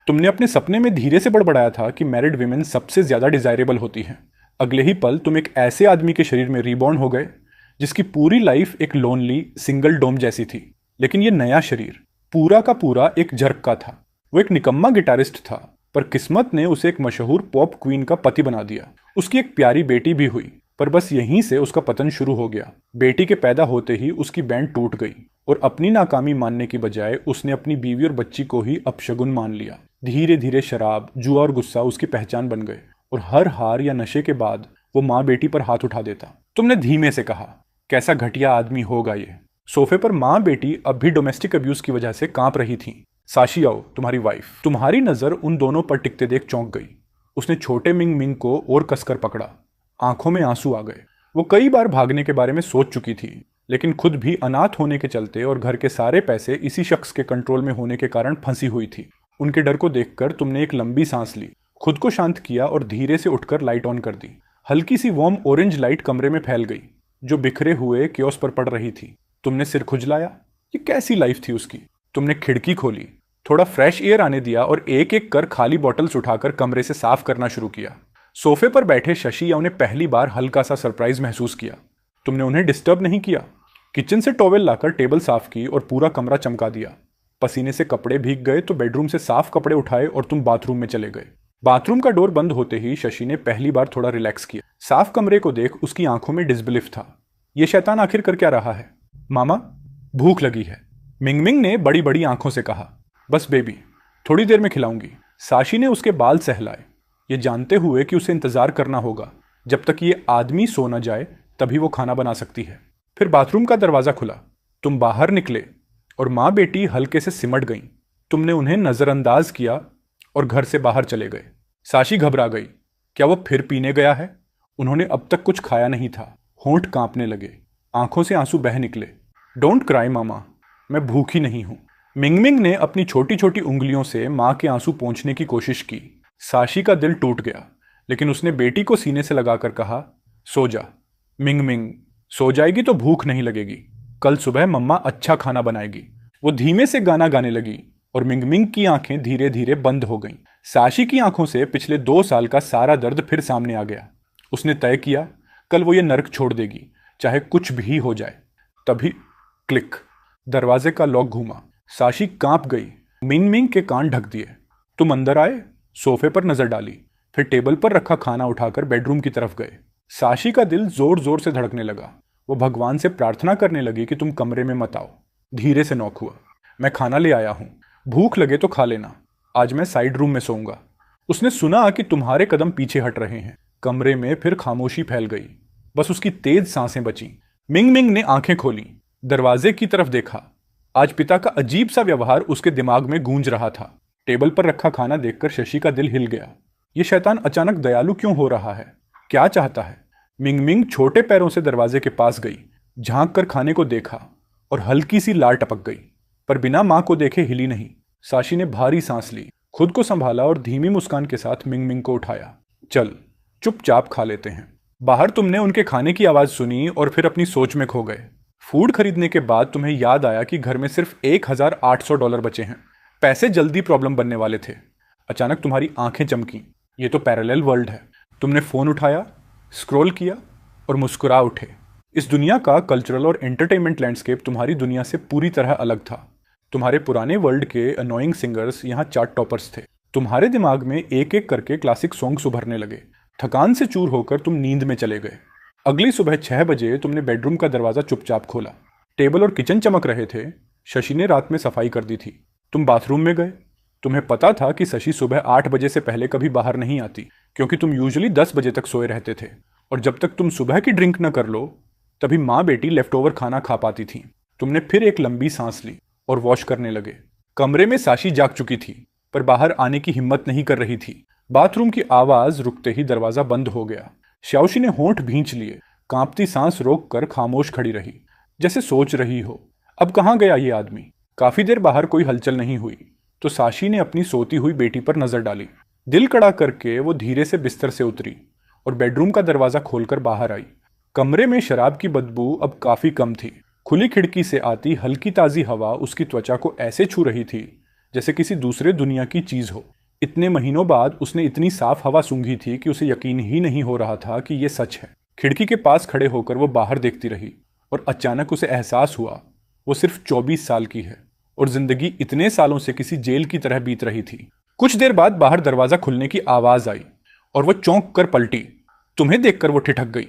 तुमने अपने सपने में धीरे से बड़बड़ाया था कि मैरिड वीमेन सबसे ज्यादा डिजायरेबल होती हैं। अगले ही पल तुम एक ऐसे आदमी के शरीर में रीबॉर्न हो गए जिसकी पूरी लाइफ एक लोनली सिंगल डोम जैसी थी। लेकिन ये नया शरीर पूरा का पूरा एक जर्क का था। वो एक निकम्मा गिटारिस्ट था, पर किस्मत ने उसे एक मशहूर पॉप क्वीन का पति बना दिया। उसकी एक प्यारी बेटी भी हुई, पर बस यहीं से उसका पतन शुरू हो गया। बेटी के पैदा होते ही उसकी बैंड टूट गई और अपनी नाकामी मानने की बजाय उसने अपनी बीवी और बच्ची को ही अपशगुन मान लिया। धीरे धीरे शराब, जुआ और गुस्सा उसकी पहचान बन गए और हर हार या नशे के बाद वो माँ बेटी पर हाथ उठा देता। तुमने धीमे से कहा, कैसा घटिया आदमी होगा ये। सोफे पर माँ बेटी अब भी डोमेस्टिक अब्यूज की वजह से कांप रही थीं। साशी आओ, तुम्हारी वाइफ। तुम्हारी नजर उन दोनों पर टिकते देख चौंक गई। उसने छोटे मिंग मिंग को और कसकर पकड़ा। आंखों में आंसू आ गए। वो कई बार भागने के बारे में सोच चुकी थी, लेकिन खुद भी अनाथ होने के चलते और घर के सारे पैसे इसी शख्स के कंट्रोल में होने के कारण फंसी हुई थी। उनके डर को देखकर तुमने एक लंबी सांस ली, खुद को शांत किया और धीरे से उठकर लाइट ऑन कर दी। हल्की सी वार्म ऑरेंज लाइट कमरे में फैल गई जो बिखरे हुए क्योस पर पड़ रही थी। तुमने सिर खुजलाया। ये कैसी लाइफ थी उसकी। तुमने खिड़की खोली, थोड़ा फ्रेश एयर आने दिया और एक एक कर खाली बॉटल्स उठाकर कमरे से साफ करना शुरू किया। सोफे पर बैठे शशि या उन्हें पहली बार हल्का सा सरप्राइज महसूस किया। तुमने उन्हें डिस्टर्ब नहीं किया। किचन से टॉवेल लाकर टेबल साफ की और पूरा कमरा चमका दिया। पसीने से कपड़े भीग गए तो बेडरूम से साफ कपड़े उठाए और तुम बाथरूम में चले गए। बाथरूम का डोर बंद होते ही शशि ने पहली बार थोड़ा रिलैक्स किया। साफ कमरे को देख उसकी आंखों में डिसबिलीफ था। ये शैतान आखिर कर क्या रहा है? मामा, भूख लगी है, मिंगमिंग ने बड़ी बड़ी आंखों से कहा। बस बेबी, थोड़ी देर में खिलाऊंगी। साशी ने उसके बाल सहलाए, ये जानते हुए कि उसे इंतजार करना होगा जब तक ये आदमी सो न जाए, तभी वो खाना बना सकती है। फिर बाथरूम का दरवाजा खुला, तुम बाहर निकले और माँ बेटी हल्के से सिमट गईं। तुमने उन्हें नजरअंदाज किया और घर से बाहर चले गए। साशी घबरा गई। क्या वो फिर पीने गया है? उन्होंने अब तक कुछ खाया नहीं था। होंठ कांपने लगे, आंखों से आंसू बह निकले। डोंट क्राई मामा, मैं भूखी नहीं हूं। मिंगमिंग ने अपनी छोटी छोटी उंगलियों से माँ के आंसू पोंछने की कोशिश की। साशी का दिल टूट गया, लेकिन उसने बेटी को सीने से लगाकर कहा, सो जा मिंगमिंग, सो जाएगी तो भूख नहीं लगेगी। कल सुबह मम्मा अच्छा खाना बनाएगी। वो धीमे से गाना गाने लगी और मिंगमिंग की आंखें धीरे धीरे बंद हो गईं। साशी की आंखों से पिछले 2 साल का सारा दर्द फिर सामने आ गया। उसने तय किया, कल वो ये नर्क छोड़ देगी, चाहे कुछ भी हो जाए। तभी क्लिक, दरवाजे का लॉक घूमा। साशी कांप गई। मिंगमिंग के कान ढक दिए। तुम अंदर आए, सोफे पर नजर डाली, फिर टेबल पर रखा खाना उठाकर बेडरूम की तरफ गए। साशी का दिल जोर जोर से धड़कने लगा। वो भगवान से प्रार्थना करने लगी कि तुम कमरे में मत आओ। धीरे से नॉक हुआ। मैं खाना ले आया हूं, भूख लगे तो खा लेना। आज मैं साइड रूम में सोऊंगा। उसने सुना कि तुम्हारे कदम पीछे हट रहे हैं। कमरे में फिर खामोशी फैल गई, बस उसकी तेज सांसें बची। मिंगमिंग ने आंखें खोली, दरवाजे की तरफ देखा। आज पिता का अजीब सा व्यवहार उसके दिमाग में गूंज रहा था। टेबल पर रखा खाना देखकर शशि का दिल हिल गया। ये शैतान अचानक दयालु क्यों हो रहा है? क्या चाहता है? मिंगमिंग छोटे पैरों से दरवाजे के पास गई, झांक कर खाने को देखा और हल्की सी लार टपक गई, पर बिना मां को देखे हिली नहीं। साशी ने भारी सांस ली, खुद को संभाला और धीमी मुस्कान के साथ मिंगमिंग को उठाया। चल, चुपचाप खा लेते हैं। बाहर तुमने उनके खाने की आवाज सुनी और फिर अपनी सोच में खो गए। फूड खरीदने के बाद तुम्हें याद आया कि घर में सिर्फ $1,800 बचे हैं। पैसे जल्दी प्रॉब्लम बनने वाले थे। अचानक तुम्हारी आंखें चमकी। ये तो पैरेलल वर्ल्ड है। तुमने फोन उठाया, स्क्रॉल किया और मुस्कुरा उठे। इस दुनिया का कल्चरल और एंटरटेनमेंट लैंडस्केप तुम्हारी दुनिया से पूरी तरह अलग था। तुम्हारे पुराने वर्ल्ड के अनोइंग सिंगर्स यहाँ चार्ट टॉपर्स थे। तुम्हारे दिमाग में एक एक करके क्लासिक सॉन्ग्स उभरने लगे। थकान से चूर होकर तुम नींद में चले गए। अगली सुबह 6 बजे तुमने बेडरूम का दरवाजा चुपचाप खोला। टेबल और किचन चमक रहे थे। शशि ने रात में सफाई कर दी थी। तुम बाथरूम में गए। तुम्हें पता था कि शशि सुबह 8 बजे से पहले कभी बाहर नहीं आती, क्योंकि तुम यूजुअली 10 बजे तक सोए रहते थे और जब तक तुम सुबह की ड्रिंक न कर लो तभी माँ बेटी लेफ्ट ओवर खाना खा पाती थी। तुमने फिर एक लंबी सांस ली और वॉश करने लगे। कमरे में साशी जाग चुकी थी, पर बाहर आने की हिम्मत नहीं कर रही थी। बाथरूम की आवाज रुकते ही दरवाजा बंद हो गया। श्याओशी ने होंठ भींच लिए, कांपती सांस रोक कर खामोश खड़ी रही, जैसे सोच रही हो, अब कहाँ गया ये आदमी। काफी देर बाहर कोई हलचल नहीं हुई तो साशी ने अपनी सोती हुई बेटी पर नजर डाली। दिल कड़ा करके वो धीरे से बिस्तर से उतरी और बेडरूम का दरवाजा खोलकर बाहर आई। कमरे में शराब की बदबू अब काफी कम थी। खुली खिड़की से आती हल्की ताजी हवा उसकी त्वचा को ऐसे छू रही थी जैसे किसी दूसरे दुनिया की चीज हो। इतने महीनों बाद उसने इतनी साफ हवा सूंघी थी कि उसे यकीन ही नहीं हो रहा था कि यह सच है। खिड़की के पास खड़े होकर वो बाहर देखती रही और अचानक उसे एहसास हुआ वो सिर्फ 24 साल की है और जिंदगी इतने सालों से किसी जेल की तरह बीत रही थी। कुछ देर बाद बाहर दरवाजा खुलने की आवाज आई और वो चौंक कर पलटी। तुम्हें देखकर वो ठिठक गई।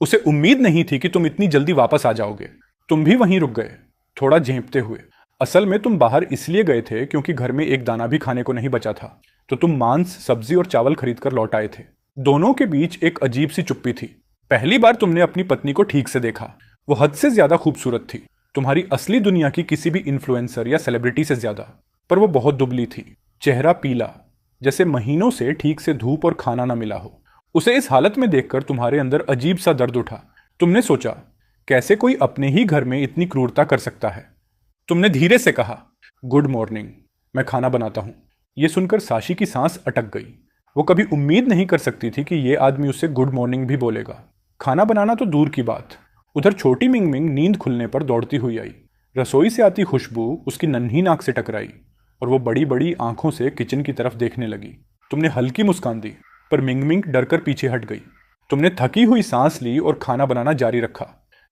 उसे उम्मीद नहीं थी कि तुम इतनी जल्दी वापस आ जाओगे। तुम भी वहीं रुक गए, थोड़ा झेंपते हुए। असल में तुम बाहर इसलिए गए थे क्योंकि घर में एक दाना भी खाने को नहीं बचा था, तो तुम मांस, सब्जी और चावल खरीद कर लौट आए थे। दोनों के बीच एक अजीब सी चुप्पी थी। पहली बार तुमने अपनी पत्नी को ठीक से देखा। वो हद से ज्यादा खूबसूरत थी, तुम्हारी असली दुनिया की किसी भी इन्फ्लुएंसर या सेलिब्रिटी से ज्यादा। पर वो बहुत दुबली थी, चेहरा पीला, जैसे महीनों से ठीक से धूप और खाना ना मिला हो। उसे इस हालत में देखकर तुम्हारे अंदर अजीब सा दर्द उठा। तुमने सोचा, कैसे कोई अपने ही घर में इतनी क्रूरता कर सकता है। तुमने धीरे से कहा, गुड मॉर्निंग, मैं खाना बनाता हूं। यह सुनकर साशी की सांस अटक गई। वो कभी उम्मीद नहीं कर सकती थी कि यह आदमी उससे गुड मॉर्निंग भी बोलेगा। खाना बनाना तो दूर की बात, उधर छोटी मिंग मिंग नींद खुलने पर दौड़ती हुई आई। रसोई से आती खुशबू उसकी नन्ही नाक से टकराई और वो बड़ी बड़ी आंखों से किचन की तरफ देखने लगी। तुमने हल्की मुस्कान दी, पर मिंग मिंग डरकर पीछे हट गई। तुमने थकी हुई सांस ली और खाना बनाना जारी रखा।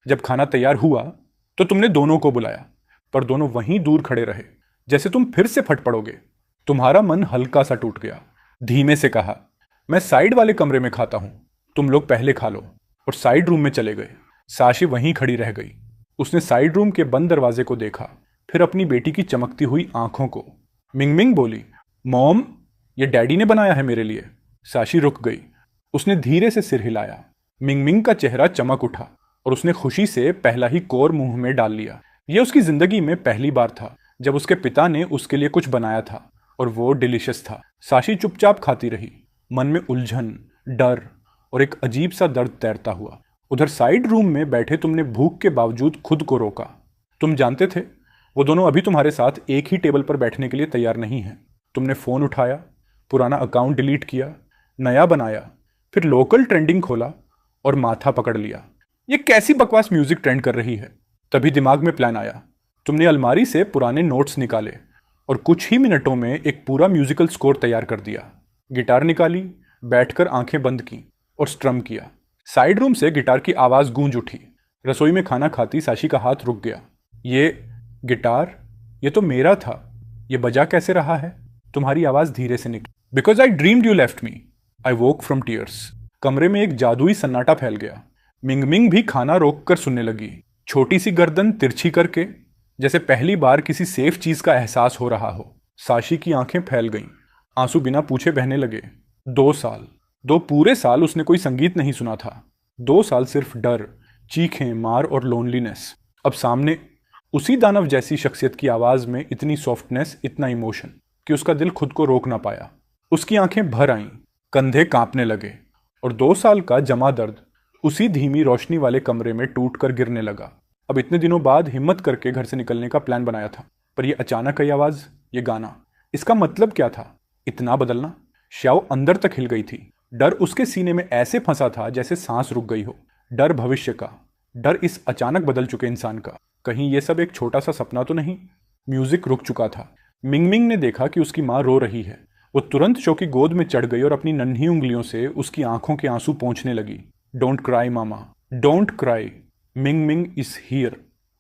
जब खाना तैयार हुआ तो तुमने दोनों को बुलाया, पर दोनों वहीं दूर खड़े रहे, जैसे तुम फिर से फट पड़ोगे। तुम्हारा मन हल्का सा टूट गया। धीमे से कहा, मैं साइड वाले कमरे में खाता हूं, तुम लोग पहले खा लो। और साइड रूम में चले गए। साशी वहीं खड़ी रह गई। उसने साइड रूम के बंद दरवाजे को देखा, फिर अपनी बेटी की चमकती हुई आंखों को। मिंग मिंग बोली, मॉम, ये डैडी ने बनाया है मेरे लिए। साशी रुक गई। उसने धीरे से सिर हिलाया। मिंग मिंग का चेहरा चमक उठा और उसने खुशी से पहला ही कोर मुंह में डाल लिया। यह उसकी जिंदगी में पहली बार था जब उसके पिता ने उसके लिए कुछ बनाया था और वो डिलीशियस था। साशी चुपचाप खाती रही, मन में उलझन, डर और एक अजीब सा दर्द तैरता हुआ। उधर साइड रूम में बैठे तुमने भूख के बावजूद खुद को रोका। तुम जानते थे वो दोनों अभी तुम्हारे साथ एक ही टेबल पर बैठने के लिए तैयार नहीं हैं। तुमने फोन उठाया, पुराना अकाउंट डिलीट किया, नया बनाया, फिर लोकल ट्रेंडिंग खोला और माथा पकड़ लिया। ये कैसी बकवास म्यूजिक ट्रेंड कर रही है। तभी दिमाग में प्लान आया। तुमने अलमारी से पुराने नोट्स निकाले और कुछ ही मिनटों में एक पूरा म्यूजिकल स्कोर तैयार कर दिया। गिटार निकाली, बैठकर आंखें बंद की और स्ट्रम किया। साइड रूम से गिटार की आवाज गूंज उठी। रसोई में खाना खाती साशी का हाथ रुक गया। ये गिटार, ये तो मेरा था, ये बजा कैसे रहा है? तुम्हारी आवाज धीरे से निकली। Because I dreamed you left me, I woke from tears. कमरे में एक जादुई सन्नाटा फैल गया। मिंग मिंग भी खाना रोक कर सुनने लगी, छोटी सी गर्दन तिरछी करके, जैसे पहली बार किसी सेफ चीज का एहसास हो रहा हो। साशी की आंखें फैल गईं, आंसू बिना पूछे बहने लगे। 2 साल, 2 पूरे साल उसने कोई संगीत नहीं सुना था। 2 साल सिर्फ डर, चीखें, मार और लोनलीनेस। अब सामने उसी दानव जैसी शख्सियत की आवाज में इतनी सॉफ्टनेस, इतना इमोशन कि उसका दिल खुद को रोक ना पाया। उसकी आंखें भर आईं, कंधे कांपने लगे और 2 साल का जमा दर्द उसी धीमी रोशनी वाले कमरे में टूट कर गिरने लगा। अब इतने दिनों बाद हिम्मत करके घर से निकलने का प्लान बनाया था, पर यह अचानक आई आवाज, ये गाना, इसका मतलब क्या था? इतना बदलना? श्याओ अंदर तक हिल गई थी। डर उसके सीने में ऐसे फंसा था जैसे सांस रुक गई हो। डर भविष्य का, डर इस अचानक बदल चुके इंसान का। कहीं यह सब एक छोटा सा सपना तो नहीं? म्यूजिक रुक चुका था। मिंग मिंग ने देखा कि उसकी माँ रो रही है। वो तुरंत शो की गोद में चढ़ गई और अपनी नन्ही उंगलियों से उसकी आंखों के आंसू पोंछने लगी। Don't cry mama, don't cry, Ming Ming is here.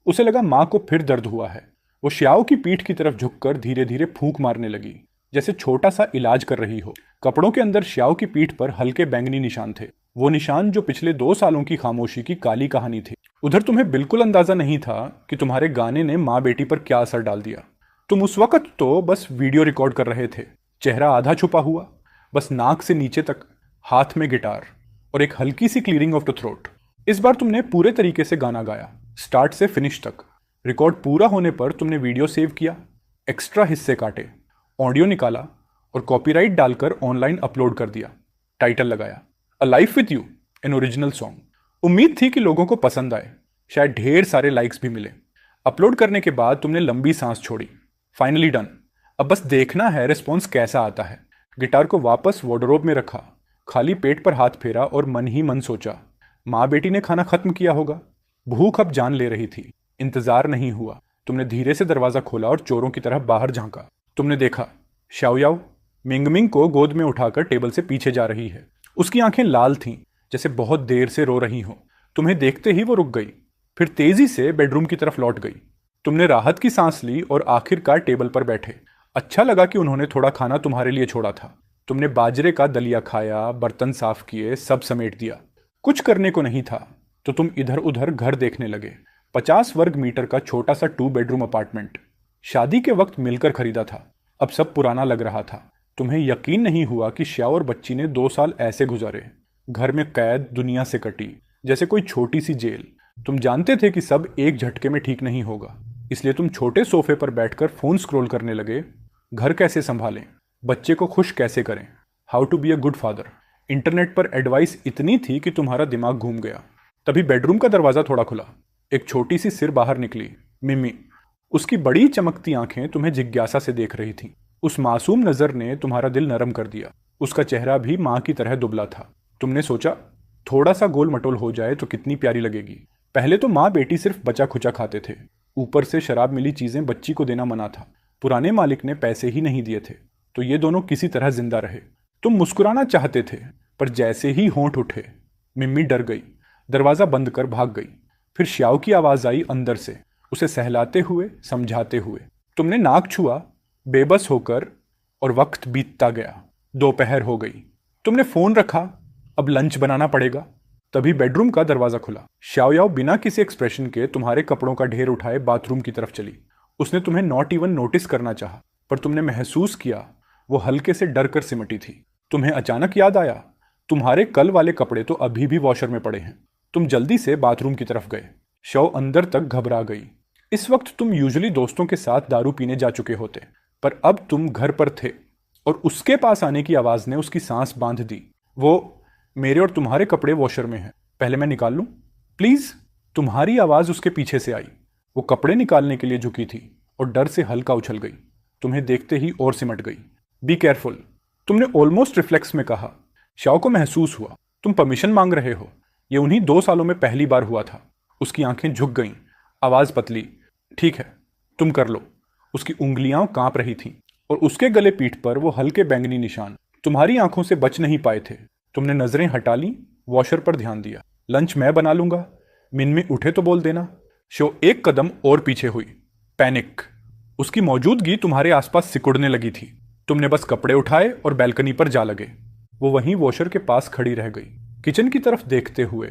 उसे लगा माँ को फिर दर्द हुआ है। वो श्याओ की पीठ की तरफ झुककर धीरे धीरे फूंक मारने लगी, जैसे छोटा सा इलाज कर रही हो। कपड़ों के अंदर श्याओ की पीठ पर हल्के बैंगनी निशान थे, वो निशान जो पिछले 2 सालों की खामोशी की काली कहानी थी। उधर तुम्हें बिल्कुल अंदाजा नहीं था कि तुम्हारे गाने ने माँ बेटी पर क्या असर डाल दिया। तुम उस वक्त तो बस वीडियो रिकॉर्ड कर रहे थे, चेहरा आधा छुपा हुआ, बस नाक से नीचे तक, हाथ में गिटार और एक हल्की सी क्लियरिंग ऑफ द थ्रोट। इस बार तुमने पूरे तरीके से गाना गाया, स्टार्ट से फिनिश तक। रिकॉर्ड पूरा होने पर तुमने वीडियो सेव किया, एक्स्ट्रा हिस्से काटे, ऑडियो निकाला और कॉपीराइट डालकर ऑनलाइन अपलोड कर दिया। टाइटल लगाया, a life with you, an original song. उम्मीद थी कि लोगों को पसंद आए, शायद ढेर सारे लाइक्स भी मिले। अपलोड करने के बाद तुमने लंबी सांस छोड़ी। Finally done. अब बस देखना है रिस्पॉन्स कैसा आता है। गिटार को वापस वार्डरोब में रखा, खाली पेट पर हाथ फेरा और मन ही मन सोचा, माँ बेटी ने खाना खत्म किया होगा। भूख अब जान ले रही थी। इंतजार नहीं हुआ। तुमने धीरे से दरवाजा खोला और चोरों की तरह बाहर झांका। तुमने देखा शाओयाओ मिंगमिंग को गोद में उठाकर टेबल से पीछे जा रही है। उसकी आंखें लाल थीं, जैसे बहुत देर से रो रही हो। तुम्हें देखते ही वो रुक गई, फिर तेजी से बेडरूम की तरफ लौट गई। तुमने राहत की सांस ली और आखिरकार टेबल पर बैठे। अच्छा लगा कि उन्होंने थोड़ा खाना तुम्हारे लिए छोड़ा था। तुमने बाजरे का दलिया खाया, बर्तन साफ किए, सब समेट दिया। कुछ करने को नहीं था तो तुम इधर उधर घर देखने लगे। 50 वर्ग मीटर का छोटा सा 2 बेडरूम अपार्टमेंट शादी के वक्त मिलकर खरीदा था। अब सब पुराना लग रहा था। तुम्हें यकीन नहीं हुआ कि श्याओ और बच्ची ने 2 साल ऐसे गुजारे, घर में कैद, दुनिया से कटी, जैसे कोई छोटी सी जेल। तुम जानते थे कि सब एक झटके में ठीक नहीं होगा, इसलिए तुम छोटे सोफे पर बैठकर फोन स्क्रॉल करने लगे। घर कैसे संभालें, बच्चे को खुश कैसे करें, how to be a good father. Internet पर एडवाइस इतनी थी कि तुम्हारा दिमाग घूम गया। तभी बेडरूम का दरवाजा थोड़ा खुला। एक छोटी सी सिर बाहर निकली, मिमी। उसकी बड़ी चमकती आंखें तुम्हें जिज्ञासा से देख रही थीं। उस मासूम नजर ने तुम्हारा दिल नरम कर दिया। उसका चेहरा भी माँ की तरह दुबला था। तुमने सोचा थोड़ा सा गोल मटोल हो जाए तो कितनी प्यारी लगेगी। पहले तो माँ बेटी सिर्फ बचा खुचा खाते थे, ऊपर से शराब मिली चीजें बच्ची को देना मना था। पुराने मालिक ने पैसे ही नहीं दिए थे, तो ये दोनों किसी तरह जिंदा रहे। तुम मुस्कुराना चाहते थे, पर जैसे ही होंठ उठे मिम्मी डर गई, दरवाजा बंद कर भाग गई। फिर श्याओ की आवाज आई अंदर से, उसे सहलाते हुए, समझाते हुए। तुमने नाक छुआ बेबस होकर, और वक्त बीतता गया। दोपहर हो गई। तुमने फोन रखा, अब लंच बनाना पड़ेगा। तभी बेडरूम का दरवाजा खुला। शाओयाओ बिना किसी एक्सप्रेशन के तुम्हारे कपड़ों का ढेर उठाए बाथरूम की तरफ चली। उसने तुम्हें नॉट इवन नोटिस करना चाहा, पर तुमने महसूस किया वो हल्के से डर कर सिमटी थी। तुम्हें अचानक याद आया तुम्हारे कल वाले कपड़े तो अभी भी वॉशर में पड़े हैं। तुम जल्दी से बाथरूम की तरफ गए। शव अंदर तक घबरा गई। इस वक्त तुम यूजुअली दोस्तों के साथ दारू पीने जा चुके होते, पर अब तुम घर पर थे और उसके पास आने की आवाज ने उसकी सांस बांध दी। वो, मेरे और तुम्हारे कपड़े वॉशर में हैं, पहले मैं निकाल लूं प्लीज। तुम्हारी आवाज उसके पीछे से आई। वो कपड़े निकालने के लिए झुकी थी और डर से हल्का उछल गई। तुम्हें देखते ही और सिमट गई। बी केयरफुल, तुमने ऑलमोस्ट रिफ्लेक्स में कहा। शाओ को महसूस हुआ तुम परमिशन मांग रहे हो। ये उन्हीं 2 सालों में पहली बार हुआ था। उसकी आंखें झुक गईं, आवाज पतली, ठीक है तुम कर लो। उसकी उंगलियां कांप रही थीं और उसके गले पीठ पर वो हल्के बैंगनी निशान तुम्हारी आंखों से बच नहीं पाए थे। तुमने नजरें हटा ली, वॉशर पर ध्यान दिया। लंच मैं बना लूंगा, मिनमी उठे तो बोल देना। शो एक कदम और पीछे हुई। पैनिक, उसकी मौजूदगी तुम्हारे आसपास सिकुड़ने लगी थी। तुमने बस कपड़े उठाए और बैल्कनी पर जा लगे। वो वहीं वॉशर के पास खड़ी रह गई, किचन की तरफ देखते हुए।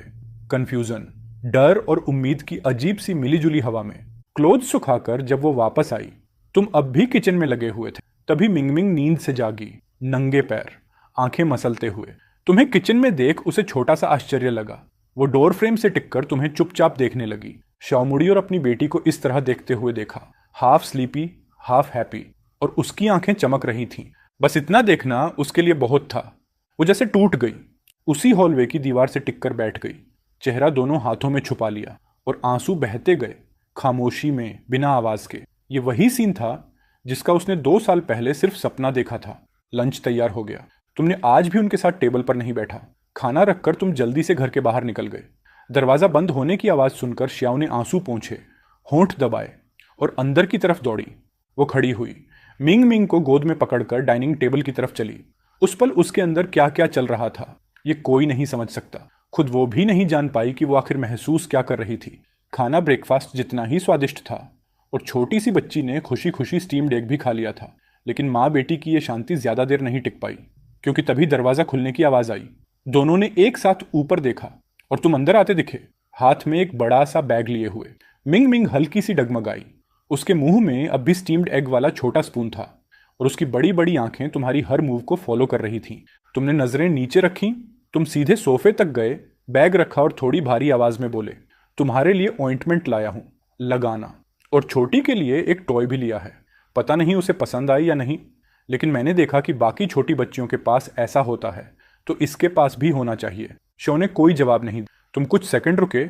कंफ्यूजन, डर और उम्मीद की अजीब सी मिलीजुली हवा में। क्लोथ सुखाकर जब वो वापस आई, तुम अब भी किचन में लगे हुए थे। तभी मिंगमिंग नींद से जागी, नंगे पैर, आंखें मसलते हुए। तुम्हें किचन में देख उसे छोटा सा आश्चर्य लगा। वो डोर फ्रेम से टिककर तुम्हें चुपचाप देखने लगी। शाओ मुड़ी और अपनी बेटी को इस तरह देखते हुए देखा, हाफ स्लीपी हाफ हैप्पी, और उसकी आंखें चमक रही थीं। बस इतना देखना उसके लिए बहुत था। वो जैसे टूट गई, उसी हॉलवे की दीवार से टिककर बैठ गई, चेहरा दोनों हाथों में छुपा लिया और आंसू बहते गए, खामोशी में, बिना आवाज के। ये वही सीन था जिसका उसने 2 साल पहले सिर्फ सपना देखा था। लंच तैयार हो गया। तुमने आज भी उनके साथ टेबल पर नहीं बैठा। खाना रखकर तुम जल्दी से घर के बाहर निकल गए। दरवाजा बंद होने की आवाज सुनकर श्याओ ने आंसू पोंछे, होंठ दबाए और अंदर की तरफ दौड़ी। वो खड़ी हुई, मिंग मिंग को गोद में पकड़कर डाइनिंग टेबल की तरफ चली। उस पल उसके अंदर क्या क्या चल रहा था ये कोई नहीं समझ सकता। खुद वो भी नहीं जान पाई कि वो आखिर महसूस क्या कर रही थी। खाना ब्रेकफास्ट जितना ही स्वादिष्ट था और छोटी सी बच्ची ने खुशी खुशी स्टीम्ड एग भी खा लिया था। लेकिन माँ बेटी की ये शांति ज्यादा देर नहीं टिक पाई, क्योंकि तभी दरवाजा खुलने की आवाज आई। दोनों ने एक साथ ऊपर देखा और तुम अंदर आते दिखे, हाथ में एक बड़ा सा बैग लिए हुए। मिंग मिंग हल्की सी डगमगाई। उसके मुंह में अब भी स्टीम्ड एग वाला छोटा स्पून था और उसकी बड़ी बड़ी आंखें तुम्हारी हर मूव को फॉलो कर रही थीं। तुमने नजरें नीचे रखी। तुम सीधे सोफे तक गए, बैग रखा और थोड़ी भारी आवाज में बोले, तुम्हारे लिए ऑइंटमेंट लाया हूं, लगाना। और छोटी के लिए एक टॉय भी लिया है। पता नहीं उसे पसंद आई या नहीं, लेकिन मैंने देखा कि बाकी छोटी बच्चियों के पास ऐसा होता है, तो इसके पास भी होना चाहिए। शो ने कोई जवाब नहीं। तुम कुछ सेकंड रुके,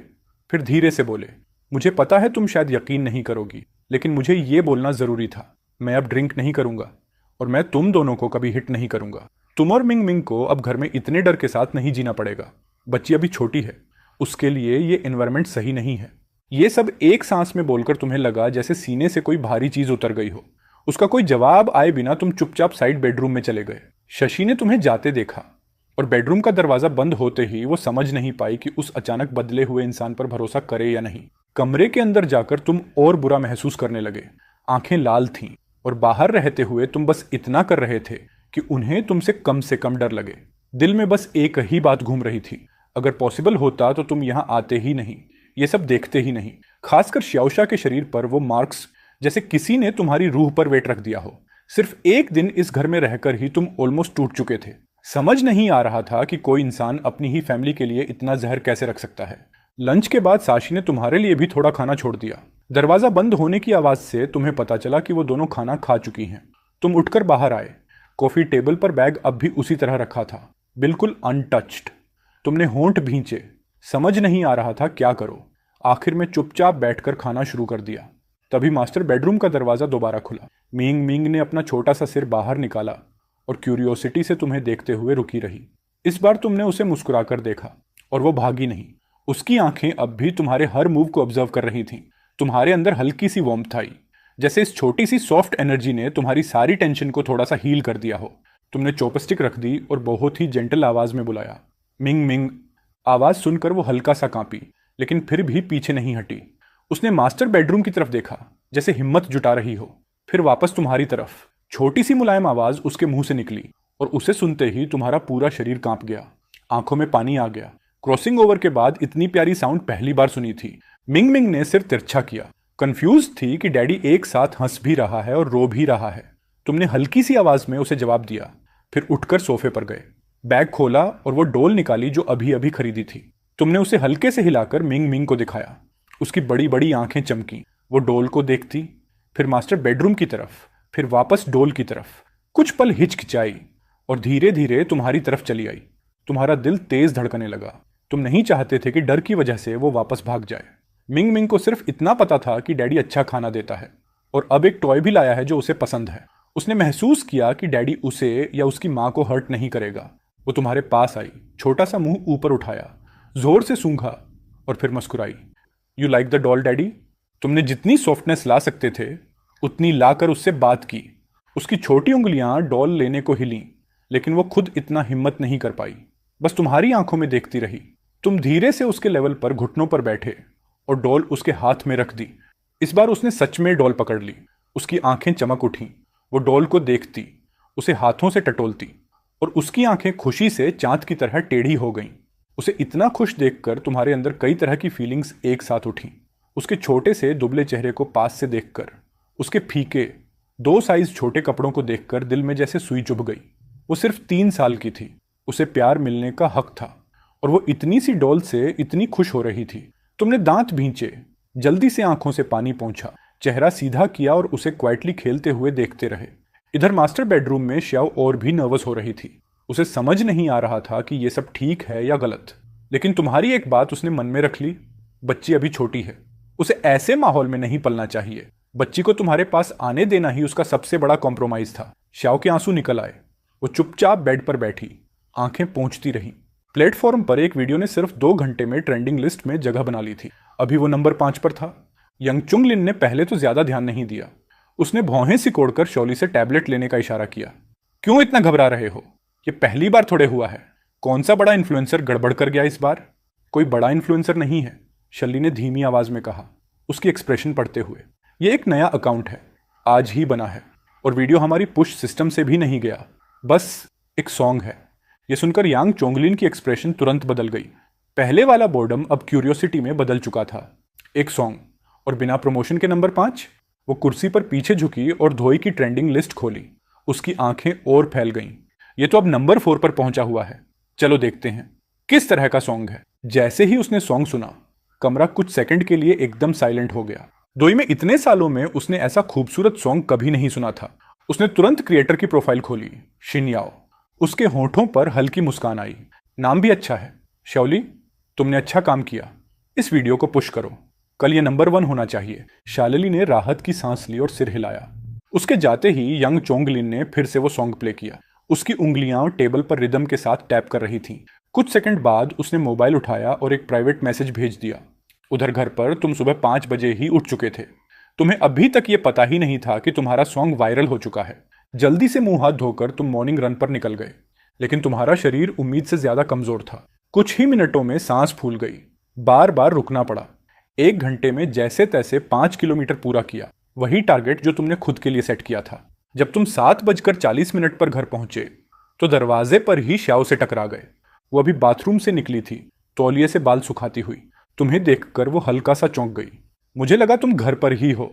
फिर धीरे से बोले, मुझे पता है तुम शायद यकीन नहीं करोगी, लेकिन मुझे ये बोलना जरूरी था। मैं अब ड्रिंक नहीं करूंगा और मैं तुम दोनों को कभी हिट नहीं करूंगा। तुम और मिंग मिंग को अब घर में इतने डर के साथ नहीं जीना पड़ेगा। बच्ची अभी छोटी है, उसके लिए ये एनवायरनमेंट सही नहीं है। ये सब एक सांस में बोलकर तुम्हें लगा जैसे सीने से कोई भारी चीज उतर गई हो उसका कोई जवाब आए बिना तुम चुपचाप साइड बेडरूम में चले गए। शशि ने तुम्हें जाते देखा और बेडरूम का दरवाजा बंद होते ही वो समझ नहीं पाई कि उस अचानक बदले हुए इंसान पर भरोसा करे या नहीं। कमरे के अंदर जाकर तुम और बुरा महसूस करने लगे। आंखें लाल थीं और बाहर रहते हुए तुम बस इतना कर रहे थे कि उन्हें तुमसे कम डर लगे। दिल में बस एक ही बात घूम रही थी, अगर पॉसिबल होता तो तुम यहाँ आते ही नहीं, ये सब देखते ही नहीं। खासकर श्याओशा के शरीर पर वो मार्क्स, जैसे किसी ने तुम्हारी रूह पर वेट रख दिया हो। सिर्फ एक दिन इस घर में रहकर ही तुम ऑलमोस्ट टूट चुके थे। समझ नहीं आ रहा था कि कोई इंसान अपनी ही फैमिली के लिए इतना जहर कैसे रख सकता है। लंच के बाद साशी ने तुम्हारे लिए भी थोड़ा खाना छोड़ दिया। दरवाजा बंद होने की आवाज से तुम्हें पता चला कि वो दोनों खाना खा चुकी हैं। तुम उठकर बाहर आए। कॉफी टेबल पर बैग अब भी उसी तरह रखा था, बिल्कुल अनटच्ड। तुमने होंठ भींचे, समझ नहीं आ रहा था क्या करो। आखिर में चुपचाप बैठकर खाना शुरू कर दिया। तभी मास्टर बेडरूम का दरवाजा दोबारा खुला। मिंग मिंग ने अपना छोटा सा सिर बाहर निकाला और क्यूरियोसिटी से तुम्हें देखते हुए रुकी रही। इस बार तुमने उसे मुस्कुराकर देखा और वो भागी नहीं। उसकी आंखें अब भी तुम्हारे हर मूव को ऑब्जर्व कर रही थीं। तुम्हारे अंदर हल्की सी वार्मथ आई, जैसे इस छोटी सी सॉफ्ट एनर्जी ने तुम्हारी सारी टेंशन को थोड़ा सा हील कर दिया हो। तुमने चॉपस्टिक रख दी और बहुत ही जेंटल आवाज में बुलाया, मिंग मिंग। आवाज सुनकर वो हल्का सा कांपी, लेकिन फिर भी पीछे नहीं हटी। उसने मास्टर बेडरूम की तरफ देखा, जैसे हिम्मत जुटा रही हो, फिर वापस तुम्हारी तरफ। छोटी सी मुलायम आवाज उसके मुंह से निकली और उसे सुनते ही तुम्हारा पूरा शरीर कांप गया। आंखों में पानी आ गया। क्रॉसिंग ओवर के बाद इतनी प्यारी साउंड पहली बार सुनी थी। मिंग मिंग ने सिर तिरछा किया, कंफ्यूज थी कि डैडी एक साथ हंस भी रहा है और रो भी रहा है। तुमने हल्की सी आवाज में उसे जवाब दिया, फिर उठकर सोफे पर गए। बैग खोला और वो डोल निकाली जो अभी अभी खरीदी थी। तुमने उसे हल्के से हिलाकर मिंग मिंग को दिखाया। उसकी बड़ी बड़ी आंखें चमकी। वो डोल को देखती, फिर मास्टर बेडरूम की तरफ, फिर वापस डोल की तरफ। कुछ पल हिचकिचाई और धीरे धीरे तुम्हारी तरफ चली आई। तुम्हारा दिल तेज धड़कने लगा। तुम नहीं चाहते थे कि डर की वजह से वो वापस भाग जाए। मिंग मिंग को सिर्फ इतना पता था कि डैडी अच्छा खाना देता है और अब एक टॉय भी लाया है जो उसे पसंद है। उसने महसूस किया कि डैडी उसे या उसकी माँ को हर्ट नहीं करेगा। वो तुम्हारे पास आई, छोटा सा मुंह ऊपर उठाया, जोर से सूंघा और फिर मुस्कुराई। You like the doll daddy? तुमने जितनी सॉफ्टनेस ला सकते थे उतनी लाकर उससे बात की। उसकी छोटी उंगलियां डॉल लेने को हिलीं, लेकिन वो खुद इतना हिम्मत नहीं कर पाई। बस तुम्हारी आंखों में देखती रही। तुम धीरे से उसके लेवल पर घुटनों पर बैठे और डॉल उसके हाथ में रख दी। इस बार उसने सच में डॉल पकड़ ली। उसकी आंखें चमक उठीं। वो डॉल को देखती, उसे हाथों से टटोलती और उसकी आंखें खुशी से चांद की तरह टेढ़ी हो गईं। उसे इतना खुश देखकर तुम्हारे अंदर कई तरह की फीलिंग्स एक साथ उठीं। उसके छोटे से दुबले चेहरे को पास से देखकर, उसके फीके 2 साइज छोटे कपड़ों को देखकर दिल में जैसे सुई चुभ गई। वो सिर्फ 3 साल की थी। उसे प्यार मिलने का हक था और वो इतनी सी डॉल से इतनी खुश हो रही थी। तुमने दांत भींचे, जल्दी से आंखों से पानी पोंछा, चेहरा सीधा किया और उसे क्वाइटली खेलते हुए देखते रहे। इधर मास्टर बेडरूम में श्याओ और भी नर्वस हो रही थी। उसे समझ नहीं आ रहा था कि ये सब ठीक है या गलत, लेकिन तुम्हारी एक बात उसने मन में रख ली, बच्ची अभी छोटी है, उसे ऐसे माहौल में नहीं पलना चाहिए। बच्ची को तुम्हारे पास आने देना ही उसका सबसे बड़ा कॉम्प्रोमाइज था। श्याओ के आंसू निकल आए। वो चुपचाप बेड पर बैठी, आंखें पोंछती रही। प्लेटफॉर्म पर एक वीडियो ने सिर्फ 2 घंटे में ट्रेंडिंग लिस्ट में जगह बना ली थी। अभी वो नंबर 5 पर था। यंग चुंगलिन ने पहले तो ज्यादा ध्यान नहीं दिया। उसने भौहें सिकोड़कर शौली से टैबलेट लेने का इशारा किया। क्यों इतना घबरा रहे हो? ये पहली बार थोड़े हुआ है। कौन सा बड़ा इन्फ्लुएंसर गड़बड़ कर गया इस बार? कोई बड़ा इन्फ्लुएंसर नहीं है, शल्ली ने धीमी आवाज में कहा, उसकी एक्सप्रेशन पढ़ते हुए। ये एक नया अकाउंट है, आज ही बना है और वीडियो हमारी पुश सिस्टम से भी नहीं गया, बस एक सॉन्ग है। ये सुनकर यांग चोंगलिन की एक्सप्रेशन तुरंत बदल गई। पहले वाला बोर्डम अब क्यूरियोसिटी में बदल चुका था। एक सॉन्ग और बिना प्रमोशन के नंबर 5? वो कुर्सी पर पीछे झुकी और धोई की ट्रेंडिंग लिस्ट खोली। उसकी आंखें और फैल गईं। ये तो अब नंबर 4 पर पहुंचा हुआ है। चलो देखते हैं किस तरह का सॉन्ग है। जैसे ही उसने सॉन्ग सुना, कमरा कुछ सेकंड के लिए एकदम साइलेंट हो गया। दोई में इतने सालों में उसने ऐसा खूबसूरत सॉन्ग कभी नहीं सुना था। उसने तुरंत क्रिएटर की प्रोफाइल खोली, शिनयाओ। उसके होठों पर हल्की मुस्कान आई। नाम भी अच्छा है। शौली, तुमने अच्छा काम किया। इस वीडियो को पुश करो, कल ये नंबर 1 होना चाहिए। शालिनी ने राहत की सांस ली और सिर हिलाया। उसके जाते ही यंग चोंगलिन ने फिर से वो सॉन्ग प्ले किया। उसकी उंगलियां टेबल पर रिदम के साथ टैप कर रही थीं। कुछ सेकंड बाद उसने मोबाइल उठाया और एक प्राइवेट मैसेज भेज दिया। उधर घर पर तुम सुबह 5 बजे ही उठ चुके थे। तुम्हें अभी तक ये पता ही नहीं था कि तुम्हारा सॉन्ग वायरल हो चुका है। जल्दी से मुंह हाथ धोकर तुम मॉर्निंग रन पर निकल गए, लेकिन तुम्हारा शरीर उम्मीद से ज्यादा कमजोर था। कुछ ही मिनटों में सांस फूल गई, बार बार रुकना पड़ा। 1 घंटे में जैसे तैसे 5 किलोमीटर पूरा किया, वही टारगेट जो तुमने खुद के लिए सेट किया था। जब तुम 7:40 पर घर पहुंचे तो दरवाजे पर ही श्याओ से टकरा गए। वो अभी बाथरूम से निकली थी, तौलिए से बाल सुखाती हुई। तुम्हें देखकर वो हल्का सा चौंक गई। मुझे लगा तुम घर पर ही हो,